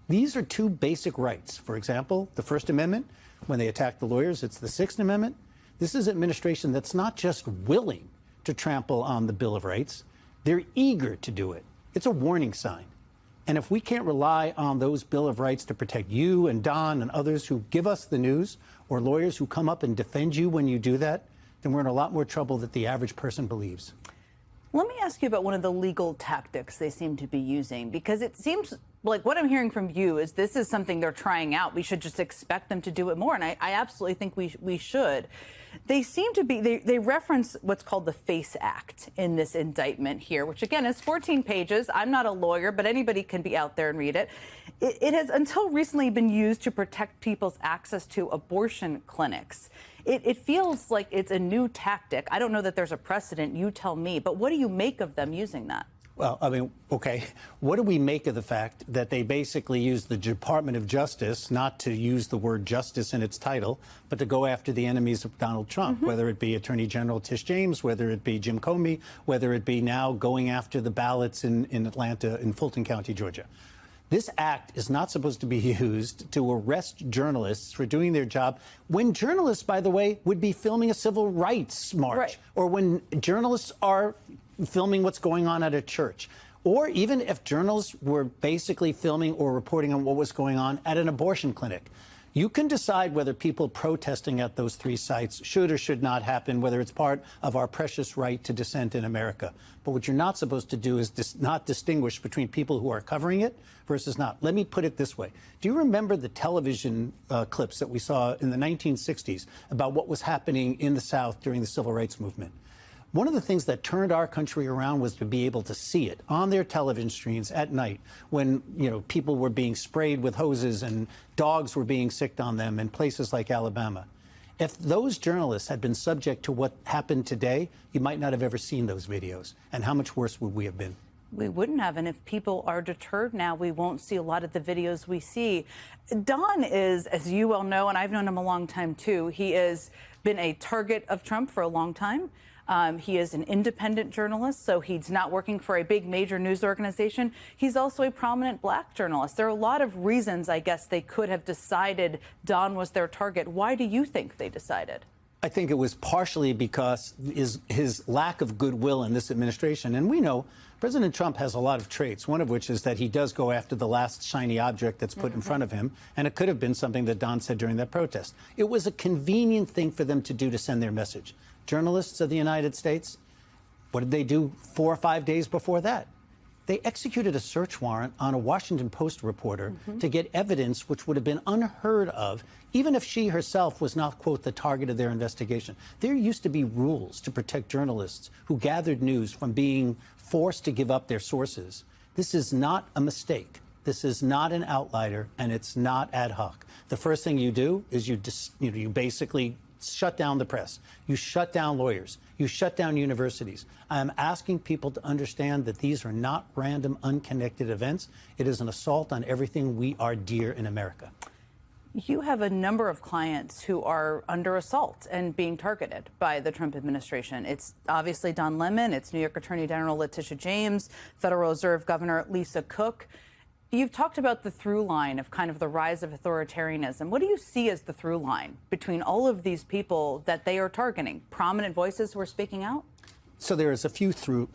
These are 2 basic rights. For example, the First Amendment, when they attack the lawyers, it's the Sixth Amendment. This is an administration that's not just willing to trample on the Bill of Rights, they're eager to do it. It's a warning sign. And if we can't rely on those Bill of Rights to protect you and Don and others who give us the news, or lawyers who come up and defend you when you do that, then we're in a lot more trouble than the average person believes. Let me ask you about one of the legal tactics they seem to be using, because it seems like what I'm hearing from you is this is something they're trying out. We should just expect them to do it more. And I absolutely think we should. They seem to be, they reference what's called the FACE Act in this indictment here, which again is 14 pages. I'm not a lawyer, but anybody can be out there and read it. It has until recently been used to protect people's access to abortion clinics. It feels like it's a new tactic. I don't know that there's a precedent. You tell me. But what do you make of them using that? Well, I mean, okay, what do we make of the fact that they basically use the Department of Justice not to use the word justice in its title, but to go after the enemies of Donald Trump, whether it be Attorney General Tish James, whether it be Jim Comey, whether it be now going after the ballots in Atlanta, in Fulton County, Georgia. This act is not supposed to be used to arrest journalists for doing their job when journalists, by the way, would be filming a civil rights march, or when journalists are filming what's going on at a church, or even if journalists were basically filming or reporting on what was going on at an abortion clinic. You can decide whether people protesting at those 3 sites should or should not happen, whether it's part of our precious right to dissent in America. But what you're not supposed to do is not distinguish between people who are covering it versus not. Let me put it this way. Do you remember the television clips that we saw in the 1960s about what was happening in the South during the Civil Rights Movement? One of the things that turned our country around was to be able to see it on their television screens at night when, people were being sprayed with hoses and dogs were being sicked on them in places like Alabama. If those journalists had been subject to what happened today, you might not have ever seen those videos. And how much worse would we have been? We wouldn't have. And if people are deterred now, we won't see a lot of the videos we see. Don is, as you well know, and I've known him a long time, too, he has been a target of Trump for a long time. He is an independent journalist, so he's not working for a big major news organization. He's also a prominent black journalist. There are a lot of reasons, I guess, they could have decided Don was their target. Why do you think they decided? I think it was partially because his lack of goodwill in this administration. And we know President Trump has a lot of traits, one of which is that he does go after the last shiny object that's put in front of him. And it could have been something that Don said during that protest. It was a convenient thing for them to do to send their message. Journalists of the United States, what did they do 4 or 5 days before that? They executed a search warrant on a Washington Post reporter to get evidence which would have been unheard of, even if she herself was not, quote, the target of their investigation. There used to be rules to protect journalists who gathered news from being forced to give up their sources. This is not a mistake. This is not an outlier, and it's not ad hoc. The first thing you do is you basically shut down the press. You shut down lawyers. You shut down universities. I'm asking people to understand that these are not random, unconnected events. It is an assault on everything we are dear in America. You have a number of clients who are under assault and being targeted by the Trump administration. It's obviously Don Lemon. It's New York Attorney General Letitia James, Federal Reserve Governor Lisa Cook. You've talked about the through line of kind of the rise of authoritarianism. What do you see as the through line between all of these people that they are targeting? Prominent voices who are speaking out? So there is a few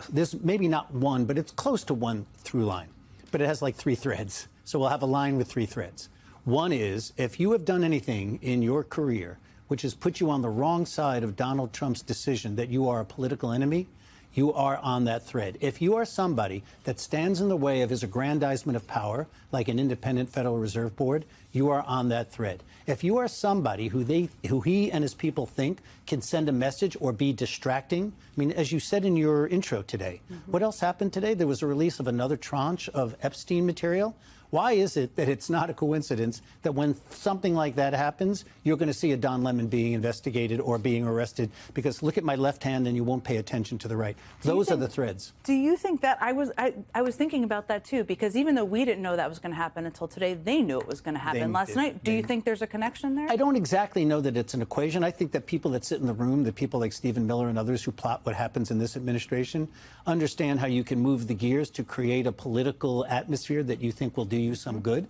there's maybe not one, but it's close to one through line. But it has like 3 threads. So we'll have a line with 3 threads. One is, if you have done anything in your career which has put you on the wrong side of Donald Trump's decision that you are a political enemy, you are on that thread. If you are somebody that stands in the way of his aggrandizement of power, like an independent Federal Reserve Board, you are on that thread. If you are somebody who he and his people think can send a message or be distracting, I mean, as you said in your intro today, what else happened today? There was a release of another tranche of Epstein material. Why is it that it's not a coincidence that when something like that happens, you're going to see a Don Lemon being investigated or being arrested? Because look at my left hand and you won't pay attention to the right. Those are the threads. Do you think that I was thinking about that, too, because even though we didn't know that was going to happen until today, they knew it was going to happen last night. Do you think there's a connection there? I don't exactly know that it's an equation. I think that people that sit in the room, the people like Stephen Miller and others who plot what happens in this administration, understand how you can move the gears to create a political atmosphere that you think will do you some good.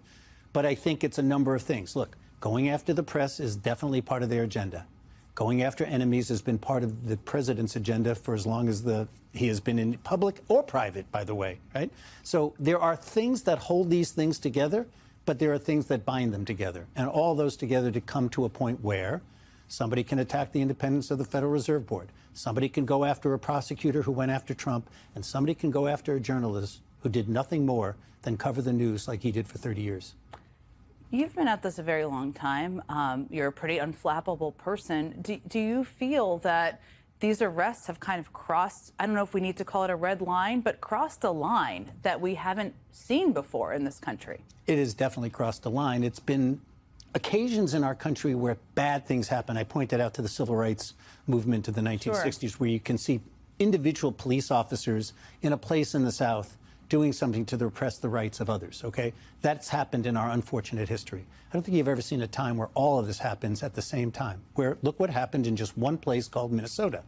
But I think it's a number of things. Look, going after the press is definitely part of their agenda. Going after enemies has been part of the president's agenda for as long as he has been in public or private, by the way, right? So there are things that hold these things together, but there are things that bind them together. And all those together to come to a point where somebody can attack the independence of the Federal Reserve Board. Somebody can go after a prosecutor who went after Trump, and somebody can go after a journalist who did nothing more than cover the news like he did for 30 years. You've been at this a very long time. You're a pretty unflappable person. Do you feel that these arrests have kind of crossed, I don't know if we need to call it a red line, but crossed a line that we haven't seen before in this country? It has definitely crossed a line. It's been occasions in our country where bad things happen. I pointed out to the civil rights movement of the 1960s, where you can see individual police officers in a place in the South doing something to repress the rights of others, okay? That's happened in our unfortunate history. I don't think you've ever seen a time where all of this happens at the same time, where look what happened in just one place called Minnesota.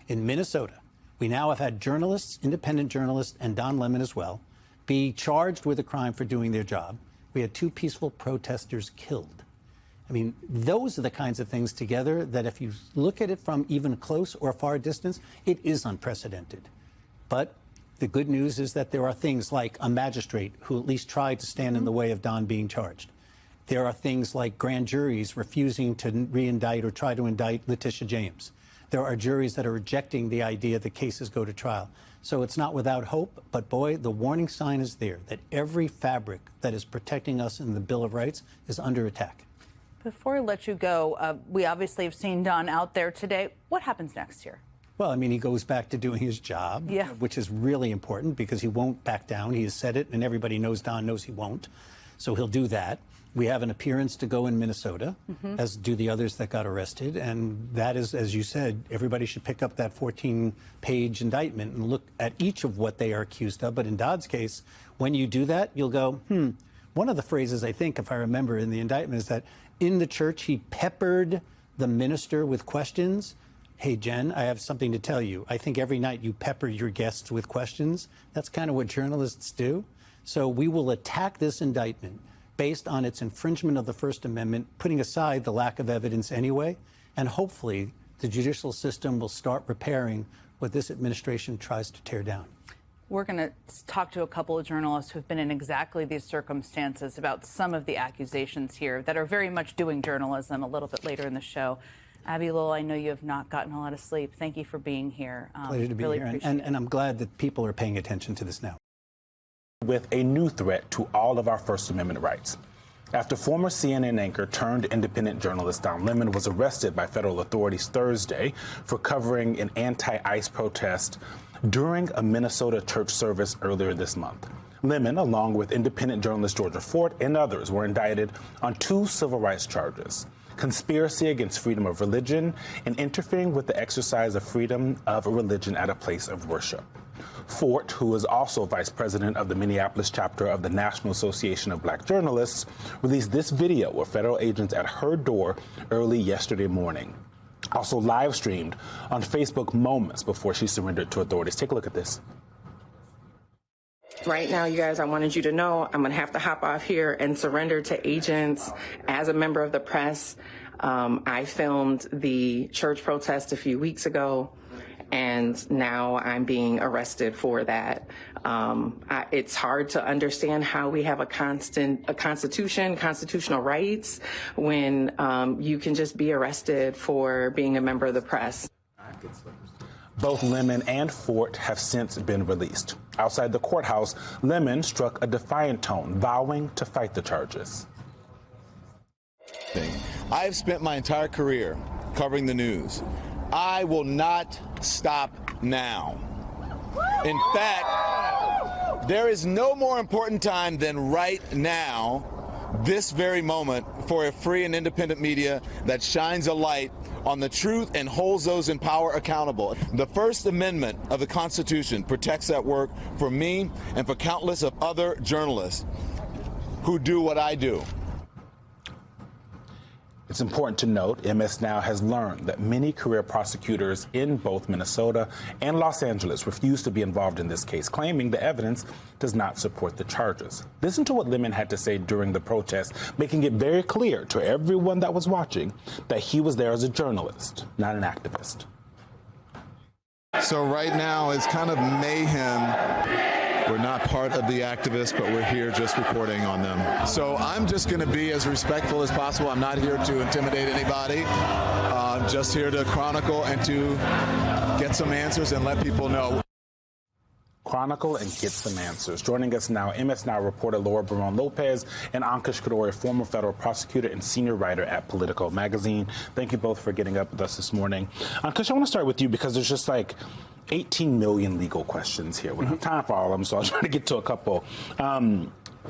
In Minnesota, we now have had journalists, independent journalists, and Don Lemon as well, be charged with a crime for doing their job. We had 2 peaceful protesters killed. I mean, those are the kinds of things together that if you look at it from even close or far distance, it is unprecedented. But the good news is that there are things like a magistrate who at least tried to stand in the way of Don being charged. There are things like grand juries refusing to re-indict or try to indict Letitia James. There are juries that are rejecting the idea that cases go to trial. So it's not without hope, but boy, the warning sign is there that every fabric that is protecting us in the Bill of Rights is under attack. Before I let you go, we obviously have seen Don out there today. What happens next here? Well, I mean, he goes back to doing his job, which is really important because he won't back down. He has said it, and everybody knows Don knows he won't. So he'll do that. We have an appearance to go in Minnesota, as do the others that got arrested. And that is, as you said, everybody should pick up that 14-page indictment and look at each of what they are accused of. But in Dodd's case, when you do that, you'll go, One of the phrases, I think, if I remember in the indictment, is that in the church, he peppered the minister with questions. Hey, Jen, I have something to tell you. I think every night you pepper your guests with questions. That's kind of what journalists do. So we will attack this indictment based on its infringement of the First Amendment, putting aside the lack of evidence anyway, and hopefully the judicial system will start repairing what this administration tries to tear down. We're going to talk to a couple of journalists who've been in exactly these circumstances about some of the accusations here that are very much doing journalism a little bit later in the show. Abby Lowell, I know you have not gotten a lot of sleep. Thank you for being here. Pleasure to be here, and I'm glad that people are paying attention to this now. With a new threat to all of our First Amendment rights. After former CNN anchor turned independent journalist Don Lemon was arrested by federal authorities Thursday for covering an anti-ICE protest during a Minnesota church service earlier this month. Lemon, along with independent journalist Georgia Fort and others, were indicted on 2 civil rights charges: conspiracy against freedom of religion and interfering with the exercise of freedom of religion at a place of worship. Fort, who is also vice president of the Minneapolis chapter of the National Association of Black Journalists, released this video of federal agents at her door early yesterday morning. Also live streamed on Facebook moments before she surrendered to authorities. Take a look at this. Right now, you guys, I wanted you to know I'm going to have to hop off here and surrender to agents as a member of the press. I filmed the church protest a few weeks ago, and now I'm being arrested for that. It's hard to understand how we have a constitution, constitutional rights, when you can just be arrested for being a member of the press. Both Lemon and Fort have since been released. Outside the courthouse, Lemon struck a defiant tone, vowing to fight the charges. I have spent my entire career covering the news. I will not stop now. In fact, there is no more important time than right now, this very moment, for a free and independent media that shines a light on the truth and holds those in power accountable. The First Amendment of the Constitution protects that work for me and for countless of other journalists who do what I do. It's important to note, MS Now has learned that many career prosecutors in both Minnesota and Los Angeles refuse to be involved in this case, claiming the evidence does not support the charges. Listen to what Lemon had to say during the protest, making it very clear to everyone that was watching that he was there as a journalist, not an activist. So right now it's kind of mayhem. We're not part of the activists, but we're here just reporting on them. So I'm just going to be as respectful as possible. I'm not here to intimidate anybody. I'm just here to chronicle and to get some answers and let people know. Chronicle and get some answers. Joining us now, MS Now reporter Laura Barone Lopez and Ankush Khoury, former federal prosecutor and senior writer at Politico magazine. Thank you both for getting up with us this morning. Ankush, I want to start with you because there's just like 18 million legal questions here. We don't have time for all of them, so I'll try to get to a couple.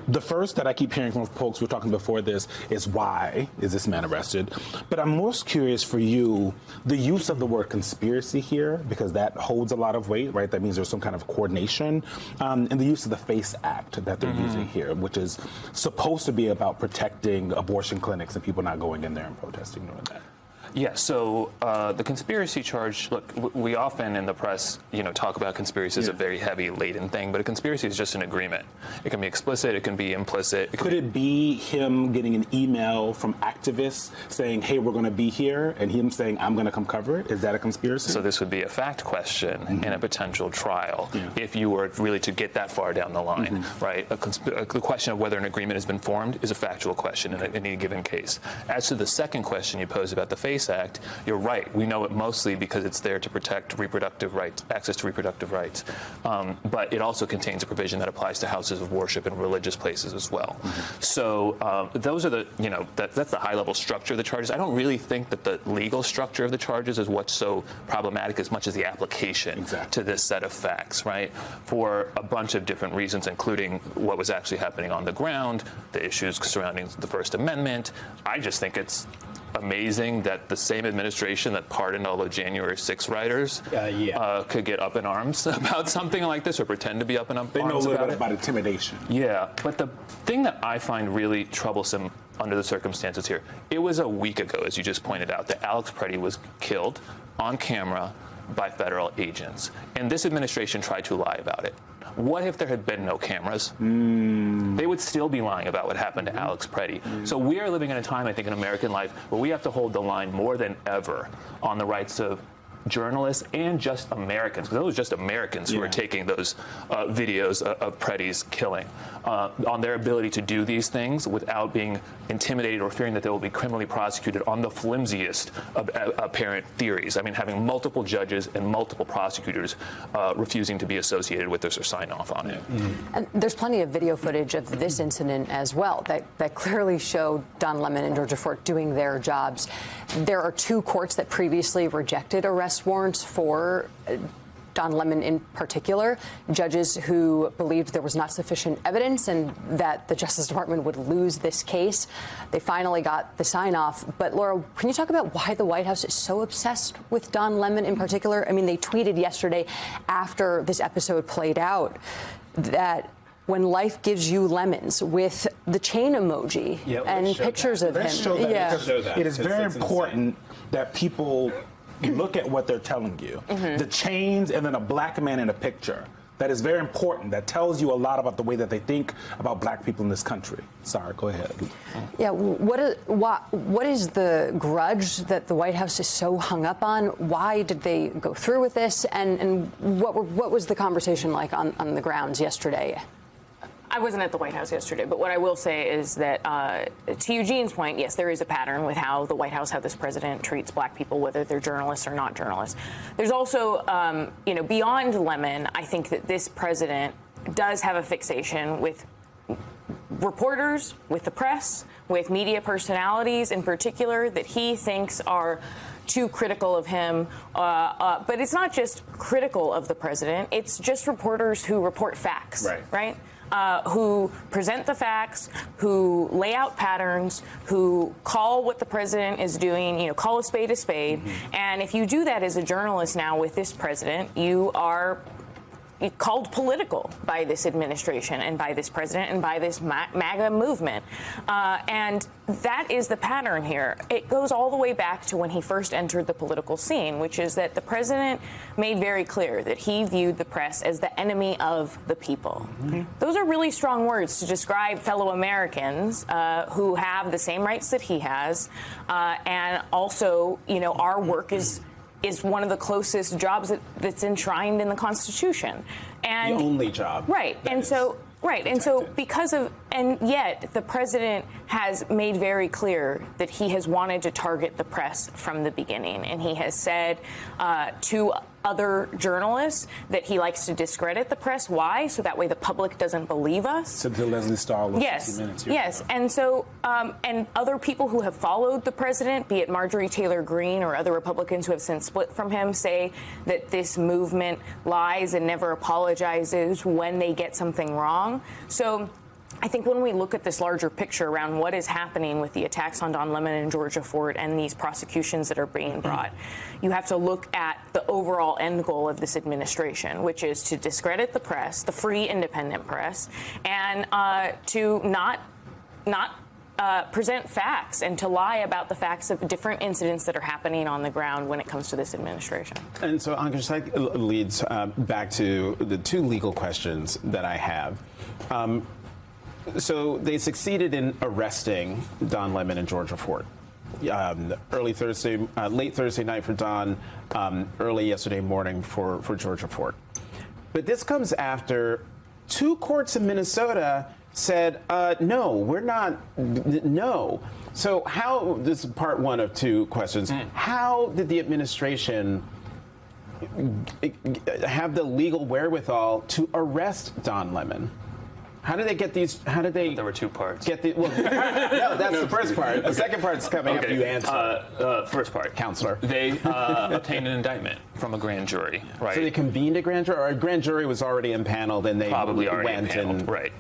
The first that I keep hearing from folks, we were talking before this, is why is this man arrested? But I'm most curious for you, the use of the word conspiracy here, because that holds a lot of weight, right? That means there's some kind of coordination. And the use of the FACE Act that they're using here, which is supposed to be about protecting abortion clinics and people not going in there and protesting during that. Yeah, so the conspiracy charge, look, we often in the press, talk about conspiracy as a very heavy, laden thing, but a conspiracy is just an agreement. It can be explicit, it can be implicit. Could it be him getting an email from activists saying, hey, we're going to be here, and him saying, I'm going to come cover it? Is that a conspiracy? So this would be a fact question in a potential trial if you were really to get that far down the line, right? The question of whether an agreement has been formed is a factual question in any given case. As to the second question you posed about the FACE Act, you're right. We know it mostly because it's there to protect reproductive rights, access to reproductive rights. But it also contains a provision that applies to houses of worship and religious places as well. So those are the, that's the high-level structure of the charges. I don't really think that the legal structure of the charges is what's so problematic as much as the application to this set of facts, right? For a bunch of different reasons, including what was actually happening on the ground, the issues surrounding the First Amendment. I just think it's amazing that the same administration that pardoned all the January 6 rioters could get up in arms about something like this or pretend to be up in arms about it. They know a little bit about intimidation. Yeah, but the thing that I find really troublesome under the circumstances here, it was a week ago, as you just pointed out, that Alex Preddy was killed on camera by federal agents. And this administration tried to lie about it. What if there had been no cameras? They would still be lying about what happened to Alex Preddy. So we are living in a time, I think, in American life where we have to hold the line more than ever on the rights of journalists and just Americans, because those are just Americans who are taking those videos of Preddy's killing, on their ability to do these things without being intimidated or fearing that they will be criminally prosecuted on the flimsiest of apparent theories. I mean, having multiple judges and multiple prosecutors refusing to be associated with this or sign off on it. And there's plenty of video footage of this incident as well that clearly showed Don Lemon and Georgia Fort doing their jobs. There are two courts that previously rejected arrest warrants for Don Lemon in particular, judges who believed there was not sufficient evidence and that the Justice Department would lose this case. They finally got the sign-off. But, Laura, can you talk about why the White House is so obsessed with Don Lemon in particular? I mean, they tweeted yesterday after this episode played out that when life gives you lemons with the chain emoji and pictures of him. It is very important that people look at what they're telling you. The chains and then a black man in a picture. That is very important. That tells you a lot about the way that they think about black people in this country. Sorry, go ahead. Yeah, what is the grudge that the White House is so hung up on? Why did they go through with this? And what was the conversation like on the grounds yesterday? I wasn't at the White House yesterday, but what I will say is that, to Eugene's point, yes, there is a pattern with how the White House, how this president treats black people, whether they're journalists or not journalists. There's also, beyond Lemon, I think that this president does have a fixation with reporters, with the press, with media personalities in particular that he thinks are too critical of him. But it's not just critical of the president. It's just reporters who report facts, right? Who present the facts, who lay out patterns, who call what the president is doing, call a spade a spade. And if you do that as a journalist now with this president, you are called political by this administration and by this president and by this MAGA movement. And that is the pattern here. It goes all the way back to when he first entered the political scene, which is that the president made very clear that he viewed the press as the enemy of the people. Those are really strong words to describe fellow Americans who have the same rights that he has. And also, our work is one of the closest jobs that's enshrined in the Constitution. And the only job. Right. And so yet the president has made very clear that he has wanted to target the press from the beginning. And he has said to other journalists that he likes to discredit the press. Why? So that way the public doesn't believe us. So the Leslie Stahl of 60 Minutes. Yes. And so, and other people who have followed the president, be it Marjorie Taylor Greene or other Republicans who have since split from him, say that this movement lies and never apologizes when they get something wrong. So I think when we look at this larger picture around what is happening with the attacks on Don Lemon and Georgia Fort and these prosecutions that are being brought, you have to look at the overall end goal of this administration, which is to discredit the press, the free, independent press, and to not present facts and to lie about the facts of different incidents that are happening on the ground when it comes to this administration. And so, Ankush, that leads back to the two legal questions that I have. So they succeeded in arresting Don Lemon and Georgia Fort. Late Thursday night for Don, early yesterday morning for Georgia Fort. But this comes after two courts in Minnesota said, no, we're not, no. So how, this is part one of two questions, how did the administration have the legal wherewithal to arrest Don Lemon? How did they get these? How did they? There were two parts. Get the? Well, no, that's the first part. The second part's coming after you answer. First part, Counselor. They obtained an indictment from a grand jury, right? So they convened a grand jury, or a grand jury was already impaneled, and they probably already went impaneled, and right?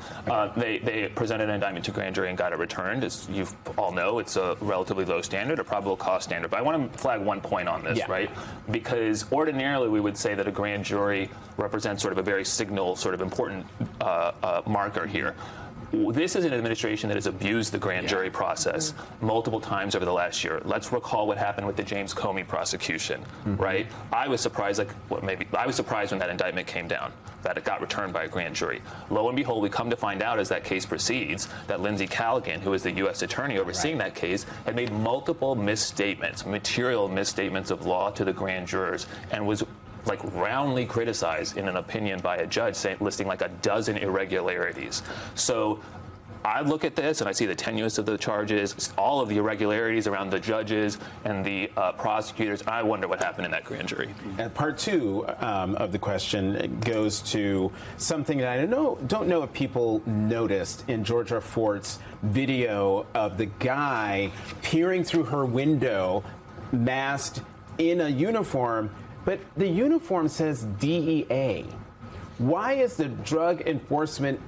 They presented an indictment to grand jury and got it returned. As you all know, it's a relatively low standard, a probable cause standard. But I want to flag one point on this, right? Because ordinarily we would say that a grand jury represents sort of a very signal, sort of important marker here. This is an administration that has abused the grand jury process multiple times over the last year. Let's recall what happened with the James Comey prosecution, right? I was surprised, I was surprised when that indictment came down, that it got returned by a grand jury. Lo and behold, we come to find out as that case proceeds that Lindsay Callaghan, who is the U.S. attorney overseeing that case, had made multiple misstatements, material misstatements of law to the grand jurors, and was roundly criticized in an opinion by a judge, listing like a dozen irregularities. So I look at this and I see the tenuous of the charges, all of the irregularities around the judges and the prosecutors. I wonder what happened in that grand jury. And part two of the question goes to something that I don't know if people noticed in Georgia Fort's video of the guy peering through her window, masked in a uniform. But the uniform says DEA. Why is the Drug Enforcement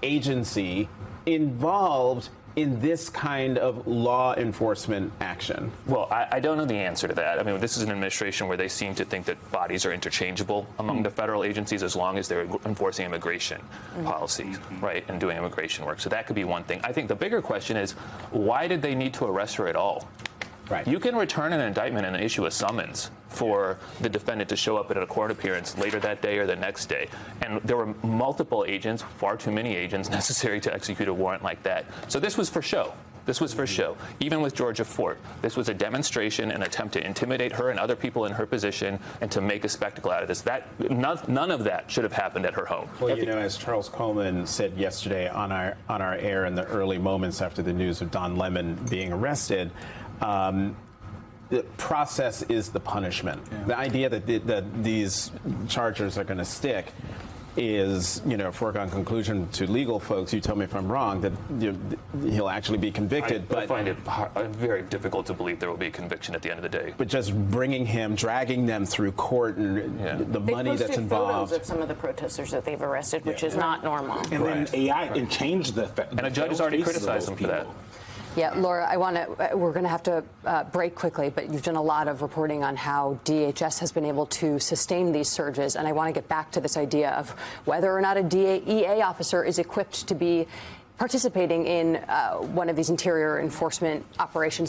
Agency involved in this kind of law enforcement action? Well, I don't know the answer to that. I mean, this is an administration where they seem to think that bodies are interchangeable among the federal agencies as long as they're enforcing immigration policy, right, and doing immigration work. So that could be one thing. I think the bigger question is, why did they need to arrest her at all? Right. You can return an indictment and issue a summons for the defendant to show up at a court appearance later that day or the next day. And there were multiple agents, far too many agents necessary to execute a warrant like that. So this was for show. This was for show. Even with Georgia Fort, this was a demonstration, an attempt to intimidate her and other people in her position and to make a spectacle out of this. None of that should have happened at her home. Well, you know, as Charles Coleman said yesterday on our air in the early moments after the news of Don Lemon being arrested, the process is the punishment. Yeah. The idea that these charges are going to stick is, a foregone conclusion to legal folks. You tell me if I'm wrong, that he'll actually be convicted. I find it very difficult to believe there will be a conviction at the end of the day. But just dragging them through court and the money that's involved. They posted photos of some of the protesters that they've arrested, which is not normal. And then AI and changed the and a judge has already criticized them for that. Yeah, Laura, we're going to have to break quickly, but you've done a lot of reporting on how DHS has been able to sustain these surges, and I want to get back to this idea of whether or not a DEA officer is equipped to be participating in one of these interior enforcement operations.